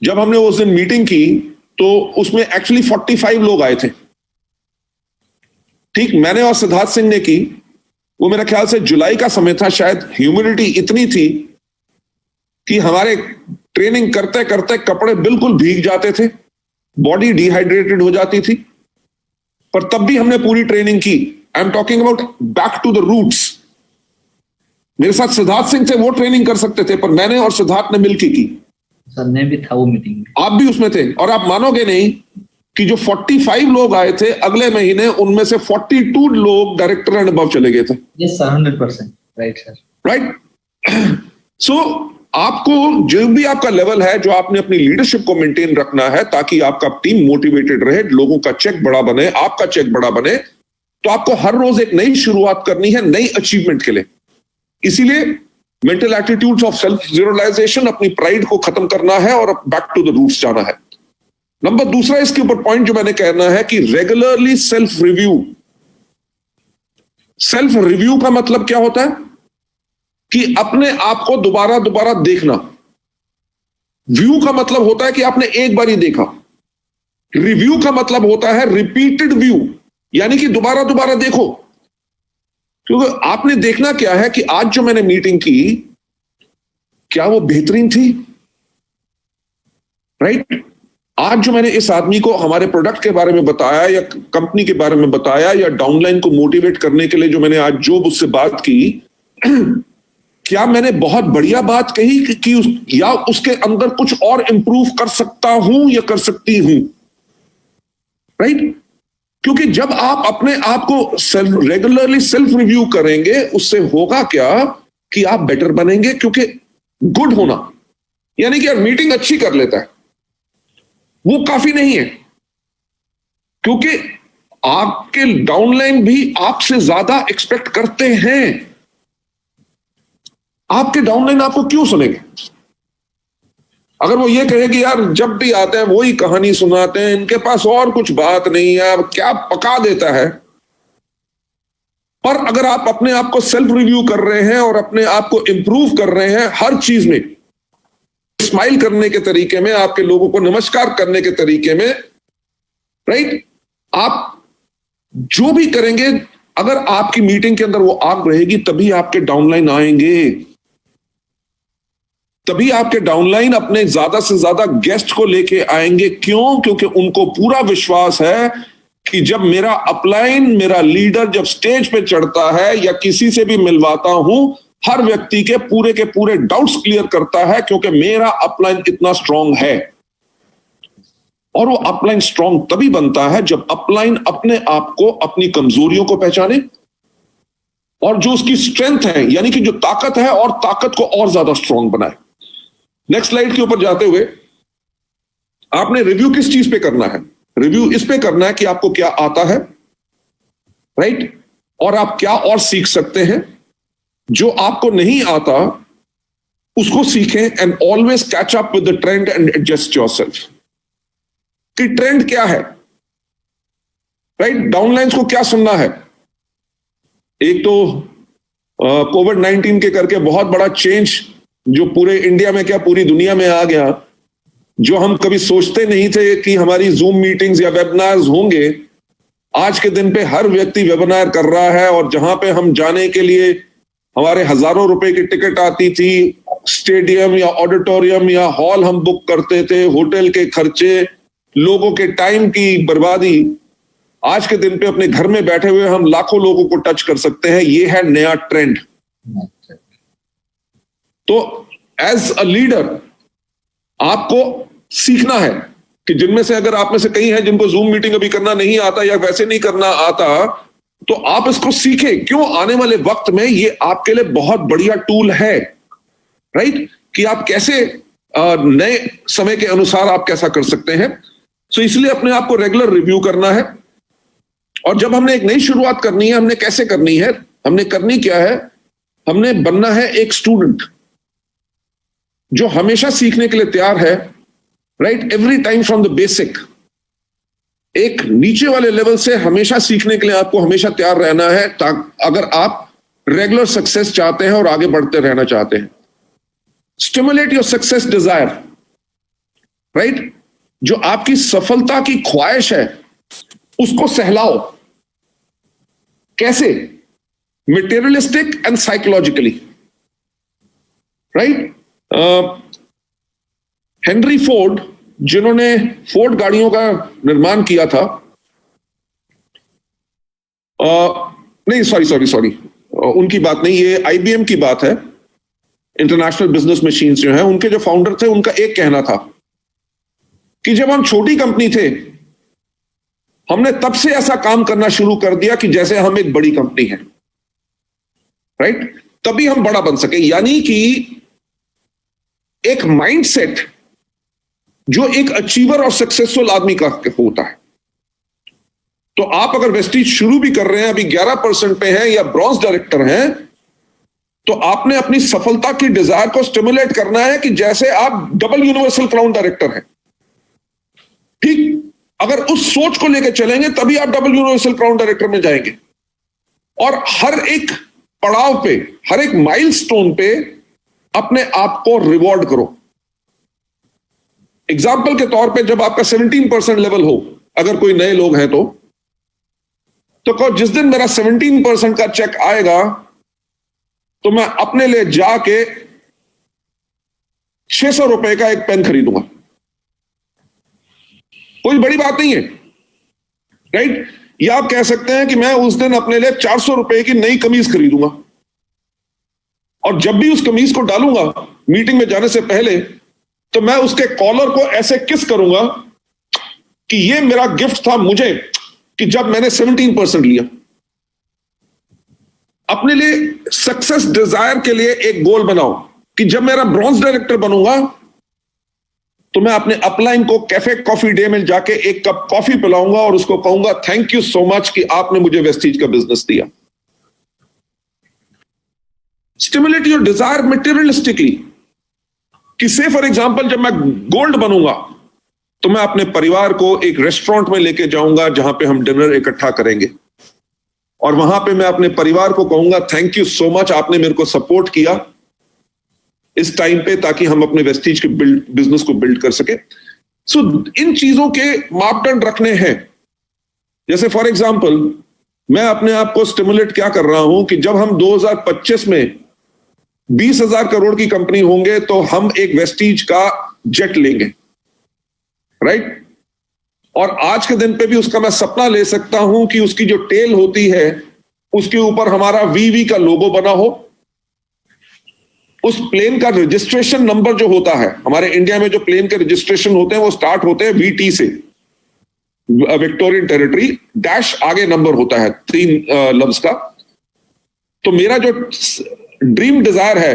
जब हमने उस दिन मीटिंग की तो उसमें एक्चुअली 45 लोग आए थे। ठीक, मैंने और सिद्धार्थ सिंह ने की। वो मेरा ख्याल से जुलाई का समय था, शायद ह्यूमिडिटी इतनी थी कि हमारे ट्रेनिंग करते करते कपड़े बिल्कुल भीग जाते थे, बॉडी डिहाइड्रेटेड हो जाती थी, पर तब भी हमने पूरी ट्रेनिंग की। I am talking about back to the roots. मेरे साथ सिद्धार्थ सिंह थे, वो ट्रेनिंग कर सकते थे, पर मैंने और सिद्धार्थ ने मिलकर की। सर मैं भी था वो मीटिंग में। आप भी उसमें थे, और आप मानोगे नहीं कि जो 45 लोग आए थे अगले महीने, उनमें से 42 लोग डायरेक्टर एंड अबव चले गए थे। Yes sir, 100%। Right sir, right. So आपको जो भी आपका लेवल है, जो आपने अपनी लीडरशिप को मेंटेन रखना है ताकि आपका टीम मोटिवेटेड रहे, लोगों का चेक बड़ा बने, आपका चेक बड़ा बने, तो आपको हर रोज एक नई शुरुआत करनी है, नई अचीवमेंट के लिए। इसीलिए mental attitudes of self realization, अपनी प्राइड को खत्म करना है और बैक टू द रूट्स जाना है। नंबर दूसरा इसके ऊपर पॉइंट जो मैंने कहना है कि regularly self review. Self review का मतलब क्या होता है कि अपने आप को दोबारा दोबारा देखना। व्यू का मतलब होता है कि आपने एक बार ही देखा। रिव्यू का मतलब होता है रिपीटेड व्यू, यानी कि दोबारा दोबारा देखो। क्योंकि आपने देखना क्या है कि आज जो मैंने मीटिंग की, क्या वो बेहतरीन थी? राइट। आज जो मैंने इस आदमी को हमारे प्रोडक्ट के बारे में बताया, या कंपनी के बारे में बताया, या डाउनलाइन को मोटिवेट करने के लिए जो मैंने आज जो उससे बात की, क्या मैंने बहुत बढ़िया बात कही या उसके अंदर कुछ और इंप्रूव कर सकता हूं या कर सकती हूं? राइट। क्योंकि जब आप अपने आप को रेगुलरली सेल्फ रिव्यू करेंगे, उससे होगा क्या कि आप बेटर बनेंगे। क्योंकि गुड होना यानी कि यार मीटिंग अच्छी कर लेता है, वो काफी नहीं है। क्योंकि आपके डाउनलाइन भी आपसे ज्यादा एक्सपेक्ट करते हैं। आपके डाउनलाइन आपको क्यों सुनेंगे? अगर वो ये कहे कि यार जब भी आते हैं वही कहानी सुनाते हैं, इनके पास और कुछ बात नहीं है, अब क्या पका देता है। पर अगर आप अपने आप को सेल्फ रिव्यू कर रहे हैं और अपने आप को इंप्रूव कर रहे हैं हर चीज में, स्माइल करने के तरीके में, आपके लोगों को नमस्कार करने के तरीके में, राइट, आप जो भी करेंगे, अगर आपकी मीटिंग के अंदर वो आग रहेगी तभी आपके डाउनलाइन आएंगे, तभी आपके डाउनलाइन अपने ज्यादा से ज्यादा गेस्ट को लेके आएंगे। क्यों? क्योंकि उनको पूरा विश्वास है कि जब मेरा अपलाइन, मेरा लीडर जब स्टेज पे चढ़ता है या किसी से भी मिलवाता हूं, हर व्यक्ति के पूरे डाउट्स क्लियर करता है, क्योंकि मेरा अपलाइन इतना स्ट्रांग है। और वो अपलाइन स्ट्रांग तभी बनता है जब अपलाइन अपने आप को, अपनी कमजोरियों को पहचाने और जो उसकी स्ट्रेंथ है, यानी कि जो ताकत है, और ताकत को और ज्यादा स्ट्रांग बनाए। नेक्स्ट स्लाइड के ऊपर जाते हुए, आपने रिव्यू किस चीज पे करना है? रिव्यू इस पे करना है कि आपको क्या आता है, राइट, और आप क्या और सीख सकते हैं। जो आपको नहीं आता उसको सीखें, and always catch up with the trend and adjust yourself. कि ट्रेंड क्या है, राइट, डाउनलाइंस को क्या सुनना है। एक तो कोविड-19 के करके बहुत बड़ा चेंज जो पूरे इंडिया में क्या पूरी दुनिया में आ गया, जो हम कभी सोचते नहीं थे कि हमारी जूम मीटिंग्स या वेबिनार्स होंगे, आज के दिन पे हर व्यक्ति वेबिनार कर रहा है। और जहां पे हम जाने के लिए हमारे हजारों रुपए की टिकट आती थी, स्टेडियम या ऑडिटोरियम या हॉल हम बुक करते थे, होटल के खर्चे, लोगों के टाइम की बर्बादी, आज के दिन पे अपने घर में बैठे हुए हम लाखों लोगों को टच कर सकते हैं। ये है नया ट्रेंड। तो एज अ लीडर आपको सीखना है कि जिनमें से अगर आप में से कई हैं जिनको जूम मीटिंग अभी करना नहीं आता या वैसे नहीं करना आता, तो आप इसको सीखें। क्यों? आने वाले वक्त में ये आपके लिए बहुत बढ़िया टूल है, राइट, कि आप कैसे नए समय के अनुसार आप कैसा कर सकते हैं। सो इसलिए अपने आप को रेगुलर रिव्यू करना है। और जब हमने एक नई शुरुआत करनी है, हमने कैसे करनी है, हमने करनी क्या है, हमने बनना है एक स्टूडेंट जो हमेशा सीखने के लिए तैयार है, right, every time from the basic. एक नीचे वाले लेवल से हमेशा सीखने के लिए आपको हमेशा तैयार रहना है, अगर आप रेगुलर सक्सेस चाहते हैं और आगे बढ़ते रहना चाहते हैं। Stimulate your success desire, right, जो आपकी सफलता की ख्वाहिश है उसको सहलाओ। कैसे? Materialistic and psychologically, right. Henry Ford, जिन्होंने फोर्ड गाड़ियों का निर्माण किया था, नहीं सॉरी, उनकी बात नहीं, ये आईबीएम की बात है। इंटरनेशनल बिजनेस मशीन्स जो है, उनके जो फाउंडर थे, उनका एक कहना था कि जब हम छोटी कंपनी थे, हमने तब से ऐसा काम करना शुरू कर दिया कि जैसे हम एक बड़ी कंपनी है, राइट, तभी हम बड़ा बन सके। यानी कि एक माइंडसेट जो एक अचीवर और सक्सेसफुल आदमी का होता है। तो आप अगर वेस्टीज शुरू भी कर रहे हैं, अभी 11% पे हैं या ब्रॉन्ज डायरेक्टर हैं, तो आपने अपनी सफलता की डिजायर को स्टिमुलेट करना है कि जैसे आप डबल यूनिवर्सल क्राउन डायरेक्टर हैं। ठीक, अगर उस सोच को लेकर चलेंगे तभी आप डबल यूनिवर्सल क्राउन डायरेक्टर में जाएंगे। और हर एक पड़ाव पे, हर एक माइलस्टोन पे अपने आप को रिवॉर्ड करो। एग्जाम्पल के तौर पे, जब आपका 17% लेवल हो, अगर कोई नए लोग हैं तो कहो जिस दिन मेरा 17% का चेक आएगा तो मैं अपने लिए जाके 600 रुपए का एक पेन खरीदूंगा। कोई बड़ी बात नहीं है, राइट। या आप कह सकते हैं कि मैं उस दिन अपने लिए 400 रुपए की नई कमीज खरीदूंगा, और जब भी उस कमीज को डालूंगा मीटिंग में जाने से पहले, तो मैं उसके कॉलर को ऐसे किस करूंगा कि ये मेरा गिफ्ट था मुझे कि जब मैंने 17% लिया। अपने लिए सक्सेस डिजायर के लिए एक गोल बनाओ कि जब मेरा ब्रॉन्ज डायरेक्टर बनूंगा तो मैं अपने अपलाइन को कैफे कॉफी डे में जाके एक कप कॉफी पिलाऊंगा और उसको कहूंगा थैंक यू सो मच कि आपने मुझे वेस्टीज का बिजनेस दिया। स्टिमुलेट योर डिजायर मटेरियलिस्टिकली, कि से फॉर एग्जांपल जब मैं गोल्ड बनूंगा तो मैं अपने परिवार को एक रेस्टोरेंट में लेके जाऊंगा जहां पे हम डिनर इकट्ठा करेंगे और वहां पे मैं अपने परिवार को कहूंगा थैंक यू सो मच, आपने मेरे को सपोर्ट किया इस टाइम पे ताकि हम अपने वेस्टीज के बिजनेस को बिल्ड कर सके। सो इन चीजों के मापदंड रखने हैं। जैसे फॉर एग्जांपल मैं अपने आप को स्टिमुलेट क्या कर रहा हूं कि जब हम 2025 में 20,000 करोड़ की कंपनी होंगे तो हम एक वेस्टीज का जेट लेंगे, राइट? और आज के दिन पे भी उसका मैं सपना ले सकता हूं कि उसकी जो टेल होती है उसके ऊपर हमारा वीवी का लोगो बना हो, उस प्लेन का रजिस्ट्रेशन नंबर जो होता है, हमारे इंडिया में जो प्लेन के रजिस्ट्रेशन होते हैं वो स्टार्ट होते हैं वीटी से, विक्टोरियन टेरिटरी, डैश आगे नंबर होता है 3 लफ्ज का। तो मेरा जो ड्रीम डिजायर है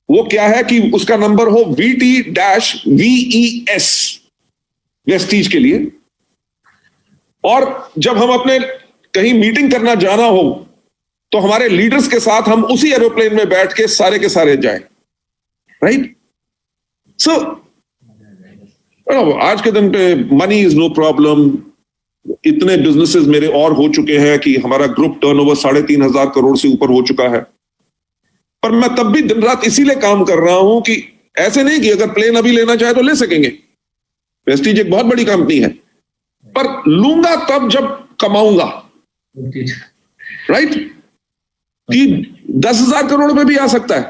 वो क्या है कि उसका नंबर हो VT-VES, वेस्टीज के लिए। और जब हम अपने कहीं मीटिंग करना जाना हो तो हमारे लीडर्स के साथ हम उसी एरोप्लेन में बैठ के सारे जाएं, राइट? सो आज के दिन पे मनी इज नो प्रॉब्लम। इतने बिजनेसेस मेरे और हो चुके हैं कि हमारा ग्रुप टर्नओवर 3,500 करोड़ से ऊपर हो चुका है। पर मैं तब भी दिन रात इसीलिए काम कर रहा हूं कि ऐसे नहीं कि अगर प्लेन अभी लेना चाहे तो ले सकेंगे, वेस्टीज एक बहुत बड़ी कंपनी है, पर लूंगा तब जब कमाऊंगा, राइट? कि 10,000 करोड़ में भी आ सकता है,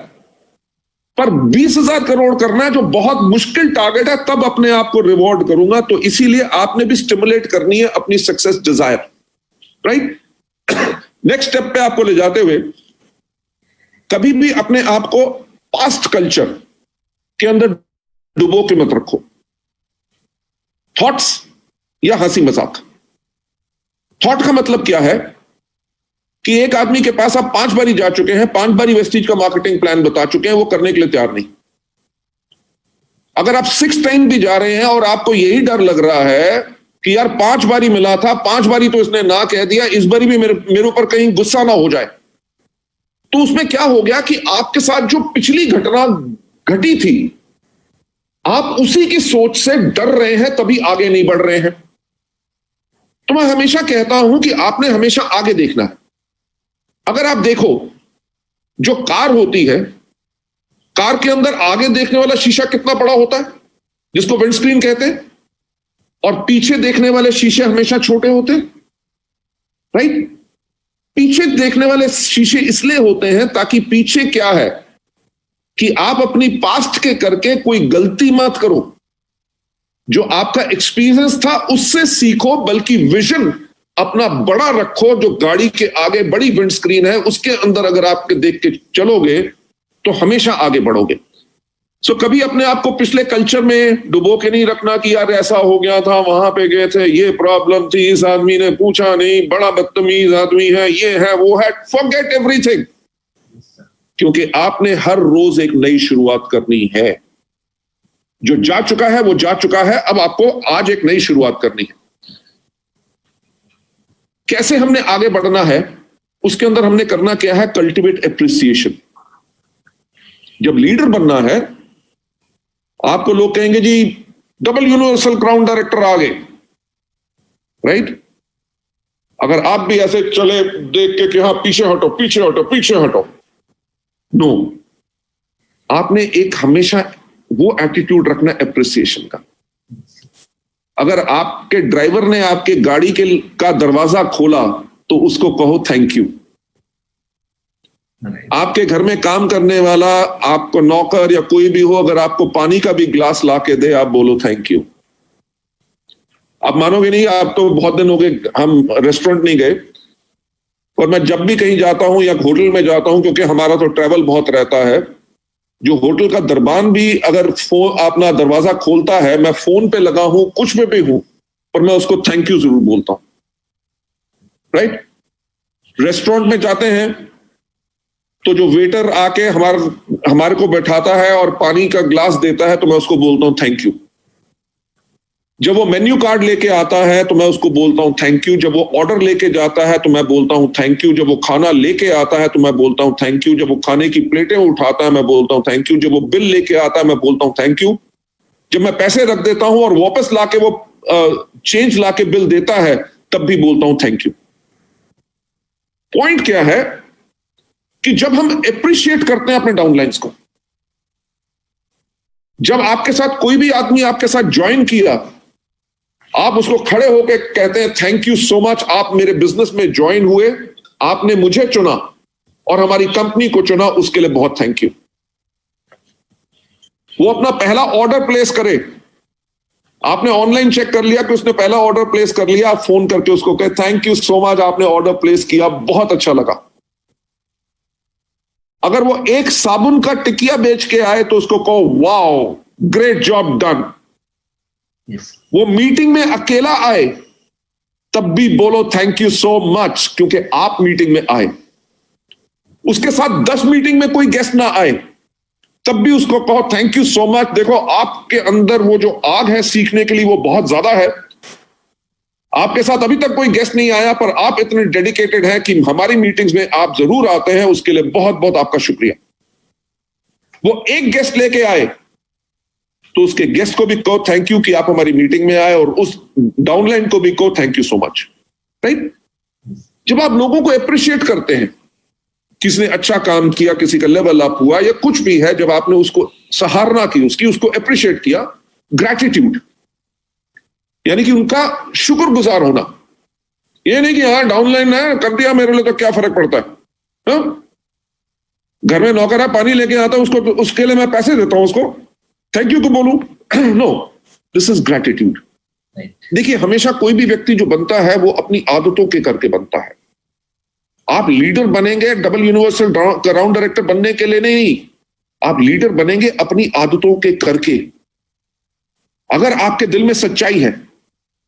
पर 20,000 करोड़ करना है जो बहुत मुश्किल टारगेट है, तब अपने आप को रिवॉर्ड करूंगा। तो इसीलिए आपने भी स्टिमुलेट करनी है अपनी success desire, right? Next step पे आपको ले जाते हुए कभी भी अपने आप को पास्ट कल्चर के अंदर डुबो के मत रखो। थॉट्स या हंसी मजाक। थॉट का मतलब क्या है कि एक आदमी के पास आप 5 बारी जा चुके हैं, 5 बारी वेस्टीज का मार्केटिंग प्लान बता चुके हैं, वो करने के लिए तैयार नहीं। अगर आप 6 टाइम भी जा रहे हैं और आपको यही डर लग रहा है कि यार 5 बारी मिला था, 5 बारी तो इसने ना कह दिया, इस बारी भी मेरे ऊपर कहीं गुस्सा ना हो जाए, तो उसमें क्या हो गया कि आपके साथ जो पिछली घटना घटी थी आप उसी की सोच से डर रहे हैं, तभी आगे नहीं बढ़ रहे हैं। तो मैं हमेशा कहता हूं कि आपने हमेशा आगे देखना है। अगर आप देखो, जो कार होती है, कार के अंदर आगे देखने वाला शीशा कितना बड़ा होता है, जिसको विंडस्क्रीन कहते हैं, और पीछे देखने वाले शीशे हमेशा छोटे होते हैं, राइट? पीछे देखने वाले शीशे इसलिए होते हैं ताकि पीछे क्या है कि आप अपनी पास्ट के करके कोई गलती मत करो, जो आपका एक्सपीरियंस था उससे सीखो, बल्कि विजन अपना बड़ा रखो। जो गाड़ी के आगे बड़ी विंडस्क्रीन है उसके अंदर अगर आप देख के चलोगे तो हमेशा आगे बढ़ोगे। सो कभी अपने आप को पिछले कल्चर में डुबो के नहीं रखना कि यार ऐसा हो गया था, वहां पे गए थे, ये प्रॉब्लम थी, इस आदमी ने पूछा नहीं, बड़ा बदतमीज आदमी है, ये है वो है। फॉरगेट एवरीथिंग, क्योंकि आपने हर रोज एक नई शुरुआत करनी है। जो जा चुका है वो जा चुका है, अब आपको आज एक नई शुरुआत करनी है। कैसे हमने आगे बढ़ना है उसके अंदर हमने करना क्या है, कल्टिवेट एप्रिसिएशन। जब लीडर बनना है, आपको लोग कहेंगे जी डबल यूनिवर्सल क्राउन डायरेक्टर आ गए, राइट? अगर आप भी ऐसे चले देख के कि हाँ पीछे हटो पीछे हटो पीछे हटो, नो, आपने एक हमेशा वो एटीट्यूड रखना एप्रिसिएशन का। अगर आपके ड्राइवर ने आपके गाड़ी का दरवाजा खोला तो उसको कहो थैंक यू। आपके घर में काम करने वाला, आपको नौकर या कोई भी हो, अगर आपको पानी का भी ग्लास ला के दे, आप बोलो थैंक यू। आप मानोगे नहीं, आप तो बहुत दिन हो गए हम रेस्टोरेंट नहीं गए, और मैं जब भी कहीं जाता हूं या होटल में जाता हूं, क्योंकि हमारा तो ट्रैवल बहुत रहता है, जो होटल का दरबान भी अगर फोन अपना दरवाजा खोलता है, मैं फोन पे लगा हूं, कुछ में भी हूं, पर मैं उसको थैंक यू जरूर बोलता हूं, राइट? रेस्टोरेंट में जाते हैं तो जो वेटर आके हमारे को बैठाता है और पानी का ग्लास देता है, तो मैं उसको बोलता हूं थैंक यू। जब वो मेन्यू कार्ड लेके आता है तो मैं उसको बोलता हूं थैंक यू। जब वो ऑर्डर लेके जाता है तो मैं बोलता हूं थैंक यू। जब वो खाना लेके आता है तो मैं बोलता हूं थैंक यू। जब वो खाने की प्लेटें उठाता है मैं बोलता हूं थैंक यू। जब वो बिल लेके आता है मैं बोलता हूं थैंक यू। जब मैं पैसे रख देता हूं और वापस लाके वो चेंज लाके बिल देता है तब भी बोलता हूं थैंक यू। पॉइंट क्या है कि जब हम अप्रिशिएट करते हैं अपने डाउनलाइंस को, जब आपके साथ कोई भी आदमी आपके साथ ज्वाइन किया, आप उसको खड़े होकर कहते हैं थैंक यू सो मच, आप मेरे बिजनेस में ज्वाइन हुए, आपने मुझे चुना और हमारी कंपनी को चुना, उसके लिए बहुत थैंक यू। वो अपना पहला ऑर्डर प्लेस करे, आपने ऑनलाइन चेक कर लिया कि उसने पहला ऑर्डर प्लेस कर लिया, आप फोन करके उसको कहे थैंक यू सो मच, आपने ऑर्डर प्लेस किया, बहुत अच्छा लगा। अगर वो एक साबुन का टिकिया बेच के आए तो उसको कहो wow great job done. Yes. वो मीटिंग में अकेला आए तब भी बोलो थैंक यू सो मच, क्योंकि आप मीटिंग में आए। उसके साथ 10 मीटिंग में कोई गेस्ट ना आए तब भी उसको कहो थैंक यू सो मच। देखो आपके अंदर वो जो आग है सीखने के लिए वो बहुत ज्यादा है। आपके साथ अभी तक कोई गेस्ट नहीं आया पर आप इतने डेडिकेटेड हैं कि हमारी मीटिंग्स में आप जरूर आते हैं, उसके लिए बहुत बहुत आपका शुक्रिया। वो एक गेस्ट लेके आए तो उसके गेस्ट को भी कहो थैंक यू कि आप हमारी मीटिंग में आए, और उस डाउनलाइन को भी कहो thank you so much. Right? जब आप लोगों को अप्रिशिएट करते हैं, किसी ने अच्छा काम किया, किसी का लेवल अप हुआ या कुछ भी है, जब आपने उसको सराहना की, उसको अप्रिशिएट किया, ग्रैटिट्यूड यानी कि उनका शुक्रगुजार होना। ये नहीं कि हाँ डाउनलाइन है कर दिया मेरे लिए तो क्या फर्क पड़ता है, हाँ? घर में नौकर है पानी लेके आता है उसको, उसके लिए मैं पैसे देता हूं, उसको थैंक यू को बोलूं? No, this is gratitude. Right. देखिए हमेशा कोई भी व्यक्ति जो बनता है वो अपनी आदतों के करके बनता है। आप लीडर बनेंगे डबल यूनिवर्सल राउंड डायरेक्टर बनने के लिए नहीं, आप लीडर बनेंगे अपनी आदतों के करके। अगर आपके दिल में सच्चाई है,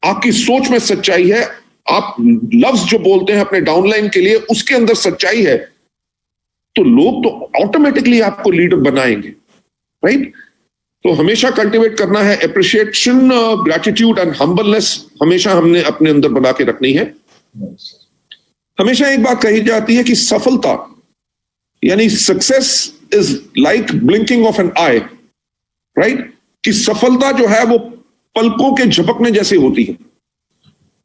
आपकी सोच में सच्चाई है, आप लफ्ज जो बोलते हैं अपने डाउनलाइन के लिए उसके अंदर सच्चाई है, तो लोग तो ऑटोमेटिकली आपको लीडर बनाएंगे। राइट? तो हमेशा कल्टीवेट करना है एप्रिशिएशन, ग्रैटिट्यूड एंड हम्बलनेस, हमेशा हमने अपने अंदर बना के रखनी है। Yes. हमेशा एक बात कही जाती है कि सफलता यानी success is like blinking of an eye. Right? कि सफलता जो है वो पलकों के झपकने जैसे होती है,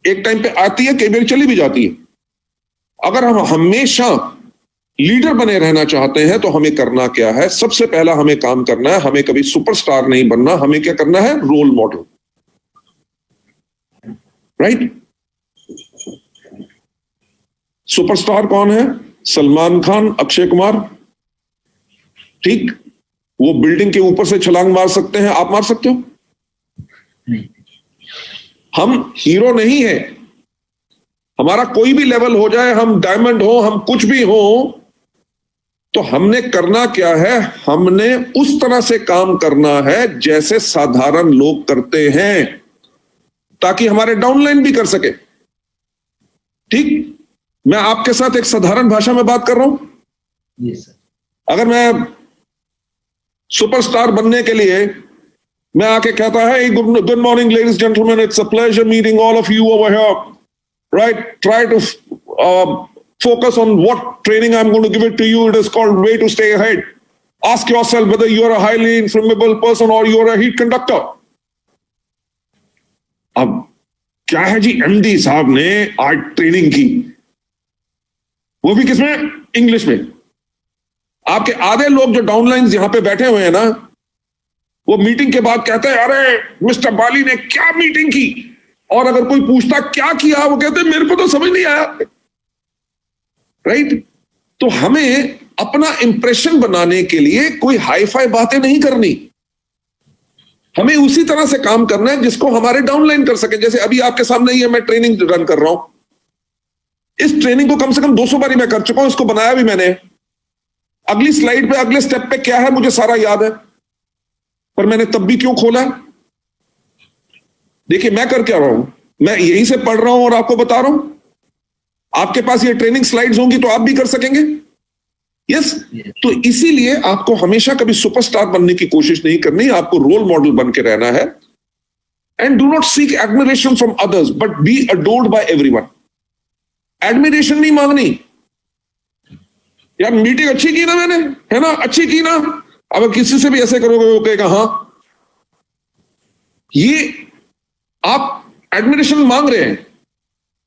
एक टाइम पे आती है, कई बार चली भी जाती है। अगर हम हमेशा लीडर बने रहना चाहते हैं तो हमें करना क्या है? सबसे पहला हमें काम करना है, हमें कभी सुपरस्टार नहीं बनना, हमें क्या करना है? Role model. राइट? सुपरस्टार कौन है? सलमान खान, अक्षय कुमार। ठीक? वो बिल्डिंग के ऊपर से छलांग मार सकते हैं, आप मार सकते हो? नहीं. हम हीरो नहीं है, हमारा कोई भी लेवल हो जाए, हम डायमंड हो, हम कुछ भी हो, तो हमने करना क्या है? हमने उस तरह से काम करना है जैसे साधारण लोग करते हैं, ताकि हमारे डाउनलाइन भी कर सके। ठीक? मैं आपके साथ एक साधारण भाषा में बात कर रहा हूं। Yes, sir. अगर मैं सुपरस्टार बनने के लिए मैं आके कहता है good morning ladies gentleman, it's a pleasure meeting all of you over here, right? Try to focus on what training I'm going to give it to you. It is called way to stay ahead. Ask yourself whether you're a highly inflammable person or you're a heat conductor. अब क्या है जी, एमडी साहब ने आज ट्रेनिंग की, वो भी किसमें? इंग्लिश में। आपके आधे लोग जो डाउनलाइंस यहां पे बैठे हुए हैं ना, वो मीटिंग के बाद कहते हैं अरे मिस्टर बाली ने क्या मीटिंग की, और अगर कोई पूछता क्या किया, वो कहते हैं मेरे को तो समझ नहीं आया। राइट? तो हमें अपना इंप्रेशन बनाने के लिए कोई हाई फाई बातें नहीं करनी, हमें उसी तरह से काम करना है जिसको हमारे डाउनलाइन कर सके। जैसे अभी आपके सामने ही है, मैं ट्रेनिंग रन कर रहा हूं, इस ट्रेनिंग को कम से कम 200 बारी मैं कर चुका हूं, इसको बनाया भी मैंने। अगली स्लाइड पे अगले स्टेप पे क्या है मुझे सारा याद है, पर मैंने तब भी क्यों खोला? देखिए मैं कर क्या रहा हूं, मैं यहीं से पढ़ रहा हूं और आपको बता रहा हूं। आपके पास ये ट्रेनिंग स्लाइड्स होंगी तो आप भी कर सकेंगे। यस? तो इसीलिए आपको हमेशा कभी सुपरस्टार बनने की कोशिश नहीं करनी, आपको रोल मॉडल बन के रहना है। and do not seek admiration from others but be adored by everyone. Admiration नहीं मांगनी। यार मीटिंग अच्छी की ना मैंने, है ना, अच्छी की ना, अब किसी से भी ऐसे करोगे वो कहेगा हाँ। ये आप एडमिरेशन मांग रहे हैं।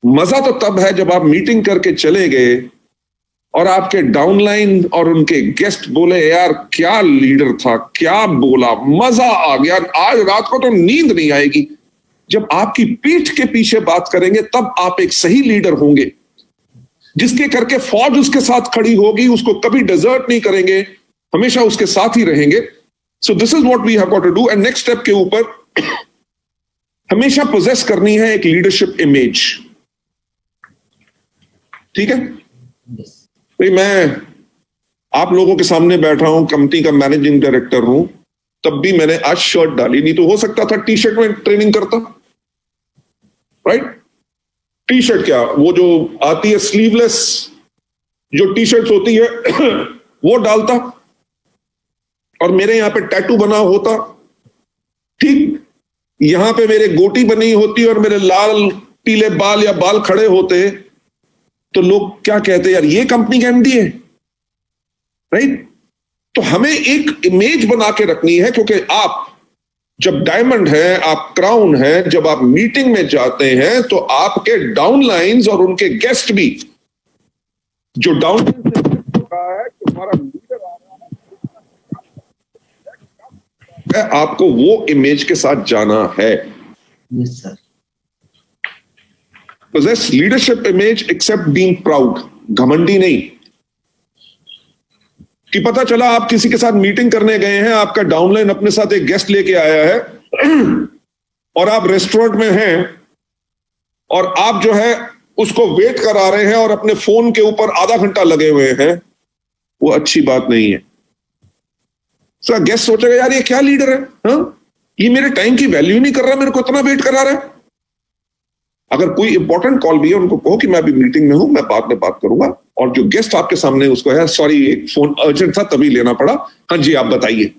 मजा तो तब है जब आप मीटिंग करके चले गए और आपके डाउनलाइन और उनके गेस्ट बोले यार क्या लीडर था, क्या बोला, मजा आ गया, आज रात को तो नींद नहीं आएगी। जब आपकी पीठ के पीछे बात करेंगे तब आप एक सही लीडर होंगे, जिसके करके फौज उसके साथ खड़ी होगी, उसको कभी डिजर्ट नहीं करेंगे, हमेशा उसके साथ ही रहेंगे। So this is what we have got to do. And next step के ऊपर हमेशा पोजेस करनी है एक लीडरशिप इमेज। ठीक है Yes. भाई, मैं आप लोगों के सामने बैठा हूं, कंपनी का मैनेजिंग डायरेक्टर हूं, तब भी मैंने आज शर्ट डाली, नहीं तो हो सकता था टी शर्ट में ट्रेनिंग करता, राइट। टी शर्ट क्या, वो जो आती है स्लीवलेस जो टी शर्ट होती है वो डालता, और मेरे यहां पे टैटू बना होता, ठीक, यहां पे मेरे गोटी बनी होती और मेरे लाल पीले बाल या बाल खड़े होते, तो लोग क्या कहते, यार ये कंपनी का एमडी है, राइट। तो हमें एक इमेज बना के रखनी है, क्योंकि आप जब डायमंड है, आप क्राउन है, जब आप मीटिंग में जाते हैं तो आपके डाउनलाइंस और उनके गेस्ट भी, जो डाउनलाइन से हो रहा है कि हमारा लीडर आ रहा है, आपको वो इमेज के साथ जाना है। Yes, sir. Possess leadership image except being proud, घमंडी नहीं। कि पता चला आप किसी के साथ मीटिंग करने गए हैं, आपका डाउनलाइन अपने साथ एक गेस्ट लेके आया है और आप रेस्टोरेंट में हैं और आप जो है उसको वेट करा रहे हैं और अपने फोन के ऊपर आधा घंटा लगे हुए हैं, वो अच्छी बात नहीं है। सर गेस्ट सोचेगा यार ये क्या लीडर है, हाँ? ये मेरे टाइम की वैल्यू नहीं कर रहा, मेरे को इतना वेट करा रहा है। अगर कोई इंपॉर्टेंट कॉल भी है, उनको कहो कि मैं अभी मीटिंग में हूं, मैं बाद में बात करूंगा, और जो गेस्ट आपके सामने है, उसको है सॉरी एक फोन अर्जेंट था तभी लेना पड़ा, हाँ जी आप बताइए।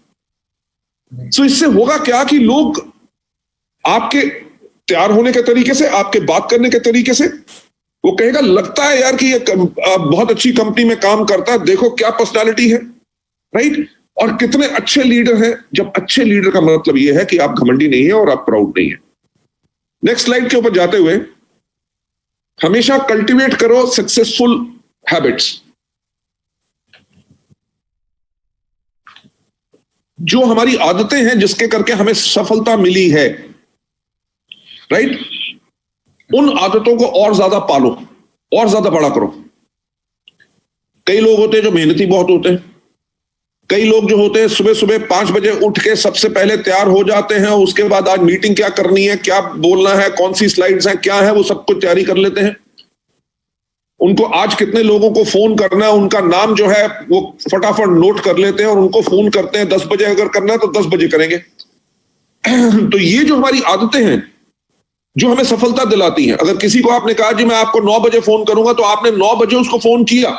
सो इससे होगा क्या कि लोग आपके तैयार होने के तरीके से, आपके बात करने के तरीके से, वो कहेगा लगता है यार कि ये बहुत अच्छी कंपनी में काम करता है, देखो क्या पर्सनालिटी है, राइट। और कितने अच्छे लीडर हैं। जब अच्छे लीडर का मतलब ये है कि आप घमंडी नहीं है और आप प्राउड नहीं है। नेक्स्ट स्लाइड के ऊपर जाते हुए, हमेशा कल्टीवेट करो सक्सेसफुल हैबिट्स। जो हमारी आदतें हैं जिसके करके हमें सफलता मिली है, राइट, उन आदतों को और ज्यादा पालो, और ज्यादा बड़ा करो। कई लोग होते हैं जो मेहनती बहुत होते हैं, कई लोग जो होते हैं सुबह सुबह 5 बजे उठ के सबसे पहले तैयार हो जाते हैं, और उसके बाद आज मीटिंग क्या करनी है, क्या बोलना है, कौन सी स्लाइड्स हैं, क्या है, वो सब कुछ तैयारी कर लेते हैं। उनको आज कितने लोगों को फोन करना है, उनका नाम जो है वो फटाफट नोट कर लेते हैं और उनको फोन करते हैं। 10 बजे अगर करना है तो 10 बजे करेंगे। तो ये जो हमारी आदतें हैं जो हमें सफलता दिलाती हैं। अगर किसी को आपने कहा जी मैं आपको 9 बजे फोन करूंगा, तो आपने 9 बजे उसको फोन किया,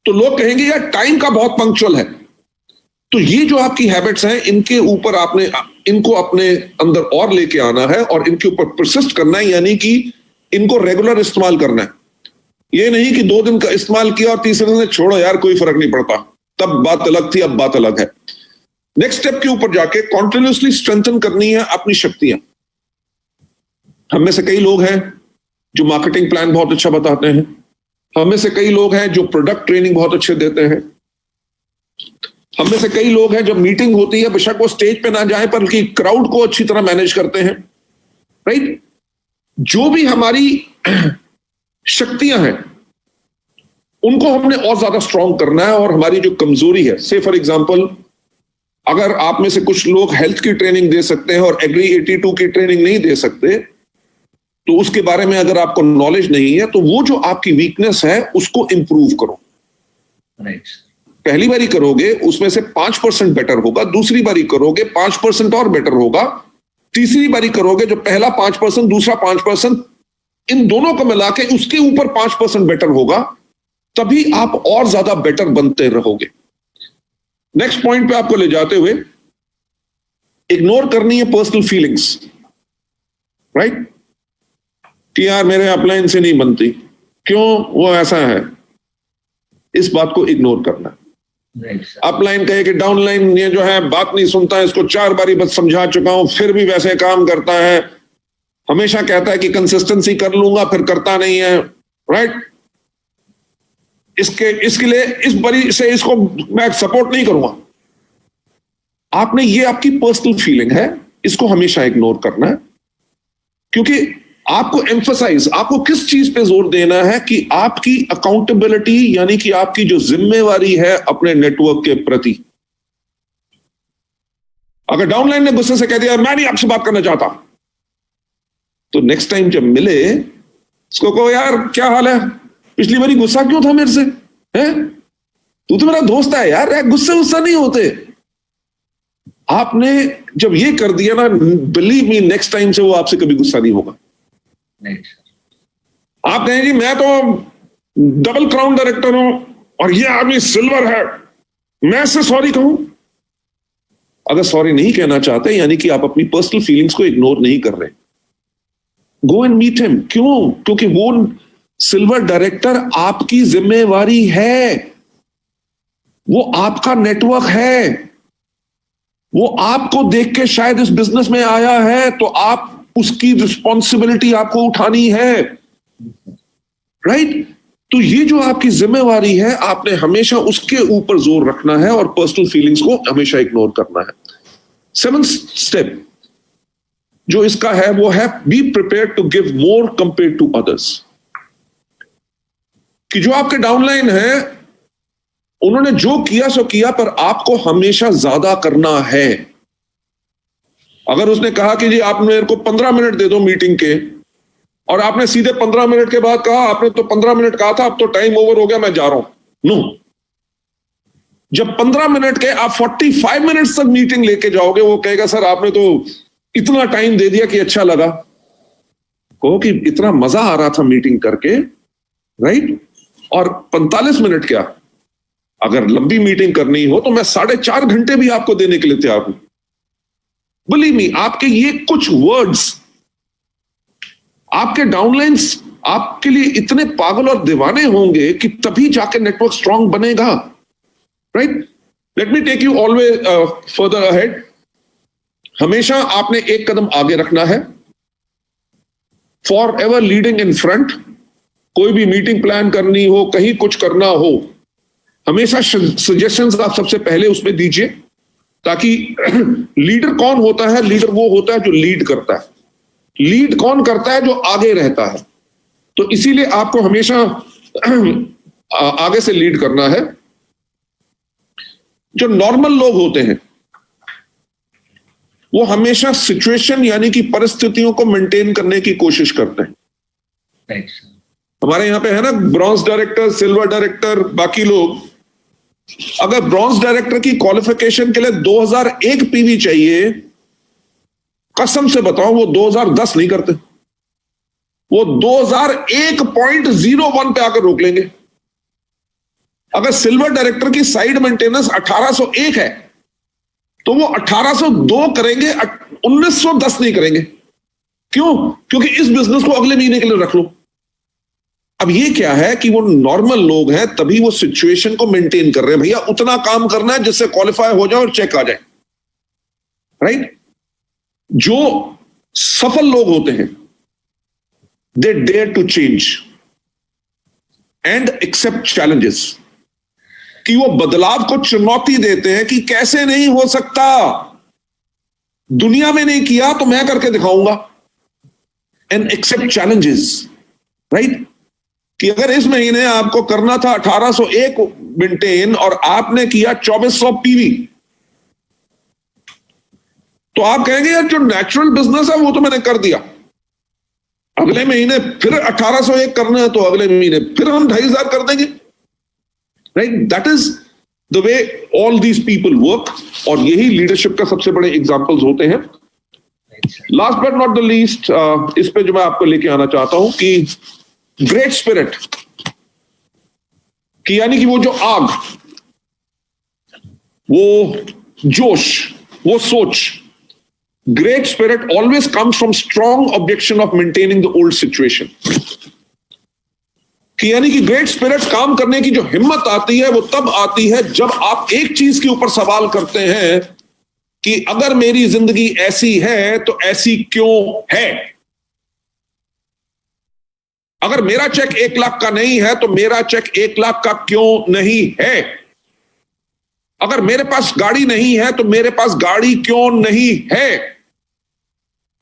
तो लोग कहेंगे यार टाइम का बहुत पंक्चुअल है। तो ये जो आपकी हैबिट्स हैं, इनके ऊपर आपने इनको अपने अंदर और लेके आना है और इनके ऊपर परसिस्ट करना है, यानी कि इनको रेगुलर इस्तेमाल करना है। ये नहीं कि 2 दिन का इस्तेमाल किया और तीसरे दिन छोड़ो यार कोई फर्क नहीं पड़ता, तब बात अलग थी, अब बात अलग है। नेक्स्ट स्टेप के ऊपर जाके कॉन्टिन्यूसली स्ट्रेंथन करनी है अपनी शक्तियां। हम में से कई लोग हैं जो मार्केटिंग प्लान बहुत अच्छा बताते हैं, हम में से कई लोग हैं जो प्रोडक्ट ट्रेनिंग बहुत अच्छे देते हैं, हम में से कई लोग हैं जब मीटिंग होती है बेशक वो स्टेज पे ना जाए बल्कि क्राउड को अच्छी तरह मैनेज करते हैं, राइट। जो भी हमारी शक्तियां हैं उनको हमने और ज्यादा स्ट्रांग करना है, और हमारी जो कमजोरी है, से फॉर एग्जांपल अगर आप में से कुछ लोग हेल्थ की ट्रेनिंग दे सकते हैं और एग्री 82 की ट्रेनिंग नहीं दे सकते, तो उसके बारे में अगर आपको नॉलेज नहीं है, तो वो जो आपकी वीकनेस है उसको इंप्रूव करो। राइट। पहली बारी करोगे उसमें से 5% बेटर होगा, दूसरी बारी करोगे 5% और बेटर होगा, तीसरी बारी करोगे जो पहला 5% दूसरा 5%, इन दोनों को मिला के उसके ऊपर 5% बेटर होगा, तभी आप और ज्यादा बेटर बनते रहोगे। नेक्स्ट पॉइंट पे आपको ले जाते हुए, इग्नोर करनी है पर्सनल फीलिंग्स, राइट? कि यार मेरे अपलाइन से नहीं बनती, क्यों, वो ऐसा है, इस बात को इग्नोर करना। Right sir. अपलाइन कहे कि डाउनलाइन ये जो है बात नहीं सुनता है, इसको 4 बारी बस समझा चुका हूं फिर भी वैसे काम करता है, हमेशा कहता है कि कंसिस्टेंसी कर लूंगा फिर करता नहीं है, राइट? इसके लिए इस बारी से इसको मैं सपोर्ट नहीं करूंगा। आपने, ये आपकी पर्सनल फीलिंग है, इसको हमेशा इग्नोर करना है, क्योंकि आपको एम्फसाइज, आपको किस चीज पे जोर देना है कि आपकी अकाउंटेबिलिटी, यानी कि आपकी जो जिम्मेवारी है अपने नेटवर्क के प्रति। अगर डाउनलाइन ने गुस्से से कह दिया मैं नहीं आपसे बात करना चाहता, तो नेक्स्ट टाइम जब मिले उसको कहो यार क्या हाल है, पिछली बारी गुस्सा क्यों था मेरे से, हैं? तू तो मेरा दोस्त है यार, गुस्सा नहीं होते। आपने जब ये कर दिया ना, बिलीव मी, नेक्स्ट टाइम से वो आपसे कभी गुस्सा नहीं होगा। Right sir. आप कहें जी मैं तो डबल क्राउन डायरेक्टर हूं और ये आदमी सिल्वर है, मैं इससे सॉरी कहूं? अगर सॉरी नहीं कहना चाहते, यानी कि आप अपनी पर्सनल फीलिंग्स को इग्नोर नहीं कर रहे। Go and meet him. क्यों? क्योंकि वो सिल्वर डायरेक्टर आपकी जिम्मेवारी है, वो आपका नेटवर्क है, वो आपको देख के शायद इस बिजनेस में आया है, तो आप उसकी रिस्पॉन्सिबिलिटी आपको उठानी है, राइट? तो ये जो आपकी जिम्मेवारी है, आपने हमेशा उसके ऊपर जोर रखना है और पर्सनल फीलिंग्स को हमेशा इग्नोर करना है। 7th स्टेप जो इसका है वो है be prepared to give more compare to others. कि जो आपके डाउनलाइन है, उन्होंने जो किया सो किया, पर आपको हमेशा ज्यादा करना है। अगर उसने कहा कि जी आप मेरे को 15 मिनट दे दो मीटिंग के, और आपने सीधे 15 मिनट के बाद कहा आपने तो 15 मिनट कहा था, अब तो टाइम ओवर हो गया, मैं जा रहा हूं, नो। जब 15 मिनट के आप 45 मिनट्स तक मीटिंग लेके जाओगे, वो कहेगा सर आपने तो इतना टाइम दे दिया कि अच्छा लगा। कहो कि इतना मजा आ रहा था मीटिंग करके, राइट? और 45 मिनट क्या, अगर लंबी मीटिंग करनी हो तो मैं 4.5 घंटे भी आपको देने के लिए तैयार हूं। बिलीव मी, आपके ये कुछ वर्ड्स, आपके डाउनलाइंस आपके लिए इतने पागल और दीवाने होंगे कि तभी जाके नेटवर्क स्ट्रांग बनेगा, right? Let me take you always further ahead. हमेशा आपने एक कदम आगे रखना है, for ever leading in front. कोई भी मीटिंग प्लान करनी हो, कहीं कुछ करना हो, हमेशा सजेशंस आप सबसे पहले उसमें दीजिए, ताकि लीडर कौन होता है? लीडर वो होता है जो लीड करता है। लीड कौन करता है? जो आगे रहता है। तो इसीलिए आपको हमेशा आगे से लीड करना है। जो नॉर्मल लोग होते हैं वो हमेशा सिचुएशन, यानी कि परिस्थितियों को मेंटेन करने की कोशिश करते हैं। Right sir. हमारे यहां पे है ना ब्रॉन्ज डायरेक्टर, सिल्वर डायरेक्टर, बाकी लोग। अगर ब्रॉन्ज डायरेक्टर की क्वालिफिकेशन के लिए 2001 पीवी चाहिए, कसम से बताऊं वो 2010 नहीं करते, वो 2001.01 पे आकर रोक लेंगे। अगर सिल्वर डायरेक्टर की साइड मेंटेनेंस 1801 है तो वो 1802 करेंगे, 1910 नहीं करेंगे। क्यों? क्योंकि इस बिजनेस को अगले महीने के लिए रख लो। अब ये क्या है कि वो नॉर्मल लोग हैं, तभी वो सिचुएशन को मेंटेन कर रहे हैं। भैया उतना काम करना है जिससे क्वालिफाई हो जाए और चेक आ जाए, राइट? जो सफल लोग होते हैं, they dare to change and accept challenges. कि वो बदलाव को चुनौती देते हैं कि कैसे नहीं हो सकता, दुनिया में नहीं किया तो मैं करके दिखाऊंगा। And accept challenges, right? कि अगर इस महीने आपको करना था 1801 मेंटेन और आपने किया 2400 पीवी, तो आप कहेंगे यार जो नेचुरल बिजनेस है वो तो मैंने कर दिया, अगले महीने फिर 1801 करना है तो अगले महीने फिर हम 2500 कर देंगे, right? That is the way all these people work, और यही लीडरशिप का सबसे बड़े एग्जांपल्स होते हैं। Last but not the least, इस पे जो मैं आपको लेके आना चाहता हूं कि ग्रेट स्पिरिट, कि यानी कि वो जो आग, वो जोश, वो सोच, great spirit always comes from strong objection of maintaining the old situation. कि यानी कि ग्रेट स्पिरिट काम करने की जो हिम्मत आती है वो तब आती है जब आप एक चीज के ऊपर सवाल करते हैं कि अगर मेरी जिंदगी ऐसी है तो ऐसी क्यों है। अगर मेरा चेक 1 लाख का नहीं है तो मेरा चेक 1 लाख का क्यों नहीं है। अगर मेरे पास गाड़ी नहीं है तो मेरे पास गाड़ी क्यों नहीं है।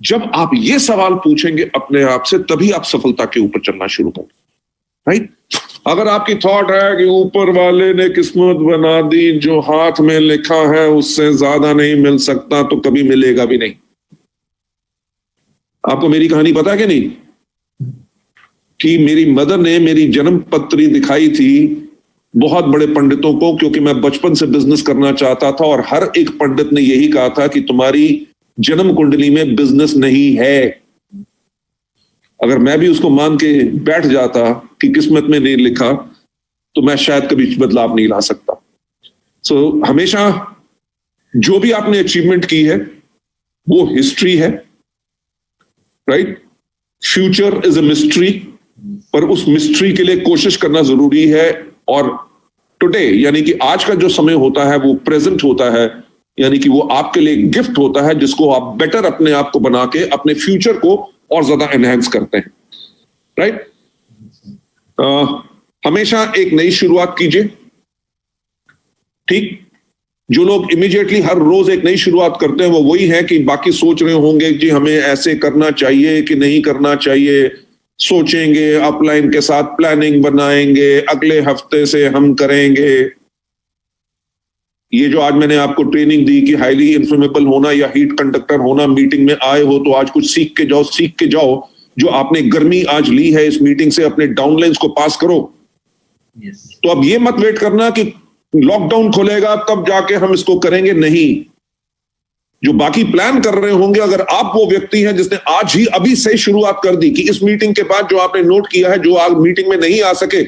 जब आप ये सवाल पूछेंगे अपने आप से तभी आप सफलता के ऊपर चलना शुरू करेंगे, राइट। अगर आपकी थॉट है कि ऊपर वाले ने किस्मत बना दी, जो हाथ में लिखा है उससे ज्यादा नहीं मिल सकता, तो कभी मिलेगा भी नहीं। आपको मेरी कहानी पता है कि नहीं, कि मेरी मदर ने मेरी जन्म पत्री दिखाई थी बहुत बड़े पंडितों को, क्योंकि मैं बचपन से बिजनेस करना चाहता था और हर एक पंडित ने यही कहा था कि तुम्हारी जन्म कुंडली में बिजनेस नहीं है। अगर मैं भी उसको मान के बैठ जाता कि किस्मत में नहीं लिखा तो मैं शायद कभी बदलाव नहीं ला सकता। सो हमेशा जो भी आपने अचीवमेंट की है वो हिस्ट्री है, right. Future is a mystery, पर उस मिस्ट्री के लिए कोशिश करना जरूरी है। और टुडे यानी कि आज का जो समय होता है वो प्रेजेंट होता है, यानी कि वो आपके लिए गिफ्ट होता है जिसको आप बेटर अपने आप को बना के अपने फ्यूचर को और ज्यादा एनहांस करते हैं, राइट। हमेशा एक नई शुरुआत कीजिए, ठीक। जो लोग इमीडिएटली हर रोज एक नई शुरुआत करते हैं वो वही है कि बाकी सोच रहे होंगे जी हमें ऐसे करना चाहिए कि नहीं करना चाहिए, सोचेंगे, अपलाइन के साथ प्लानिंग बनाएंगे, अगले हफ्ते से हम करेंगे। ये जो आज मैंने आपको ट्रेनिंग दी कि हाईली इन्फ्लेमेबल होना या हीट कंडक्टर होना, मीटिंग में आए हो तो आज कुछ सीख के जाओ। जो आपने गर्मी आज ली है इस मीटिंग से अपने डाउनलाइंस को पास करो। yes. तो अब ये मत वेट करना कि लॉकडाउन खोलेगा तब जाके हम इसको करेंगे, नहीं। जो बाकी प्लान कर रहे होंगे, अगर आप वो व्यक्ति हैं जिसने आज ही अभी से शुरुआत कर दी कि इस मीटिंग के बाद जो आपने नोट किया है, जो आज मीटिंग में नहीं आ सके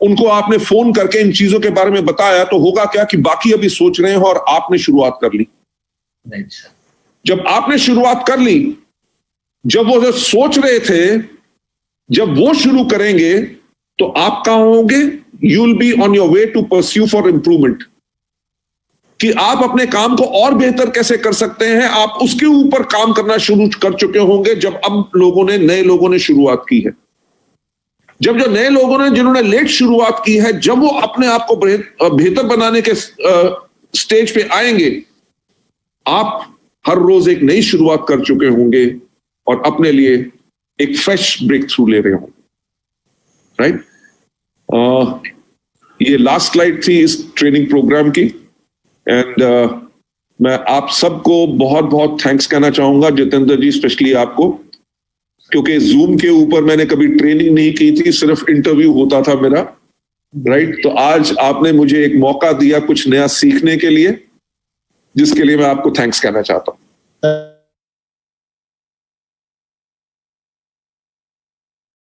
उनको आपने फोन करके इन चीजों के बारे में बताया, तो होगा क्या कि बाकी अभी सोच रहे हैं और आपने शुरुआत कर ली। right, sir. जब आपने शुरुआत कर ली, जब वो जो सोच रहे थे, जब वो शुरू करेंगे तो आप कहां होंगे? You will be on your way to pursue for improvement, कि आप अपने काम को और बेहतर कैसे कर सकते हैं, आप उसके ऊपर काम करना शुरू कर चुके होंगे। जब अब नए लोगों ने शुरुआत की है, जब जो नए लोगों ने जिन्होंने लेट शुरुआत की है, जब वो अपने आप को बेहतर बनाने के स्टेज पे आएंगे, आप हर रोज एक नई शुरुआत कर चुके होंगे और अपने लिए एक फ्रेश ब्रेक थ्रू ले रहे होंगे, राइट। ये लास्ट स्लाइड थी इस ट्रेनिंग प्रोग्राम की, एंड मैं आप सबको बहुत बहुत थैंक्स कहना चाहूंगा, जितेंद्र जी स्पेशली आपको, क्योंकि जूम के ऊपर मैंने कभी ट्रेनिंग नहीं की थी, सिर्फ इंटरव्यू होता था मेरा, राइट। तो आज आपने मुझे एक मौका दिया कुछ नया सीखने के लिए, जिसके लिए मैं आपको थैंक्स कहना चाहता हूं।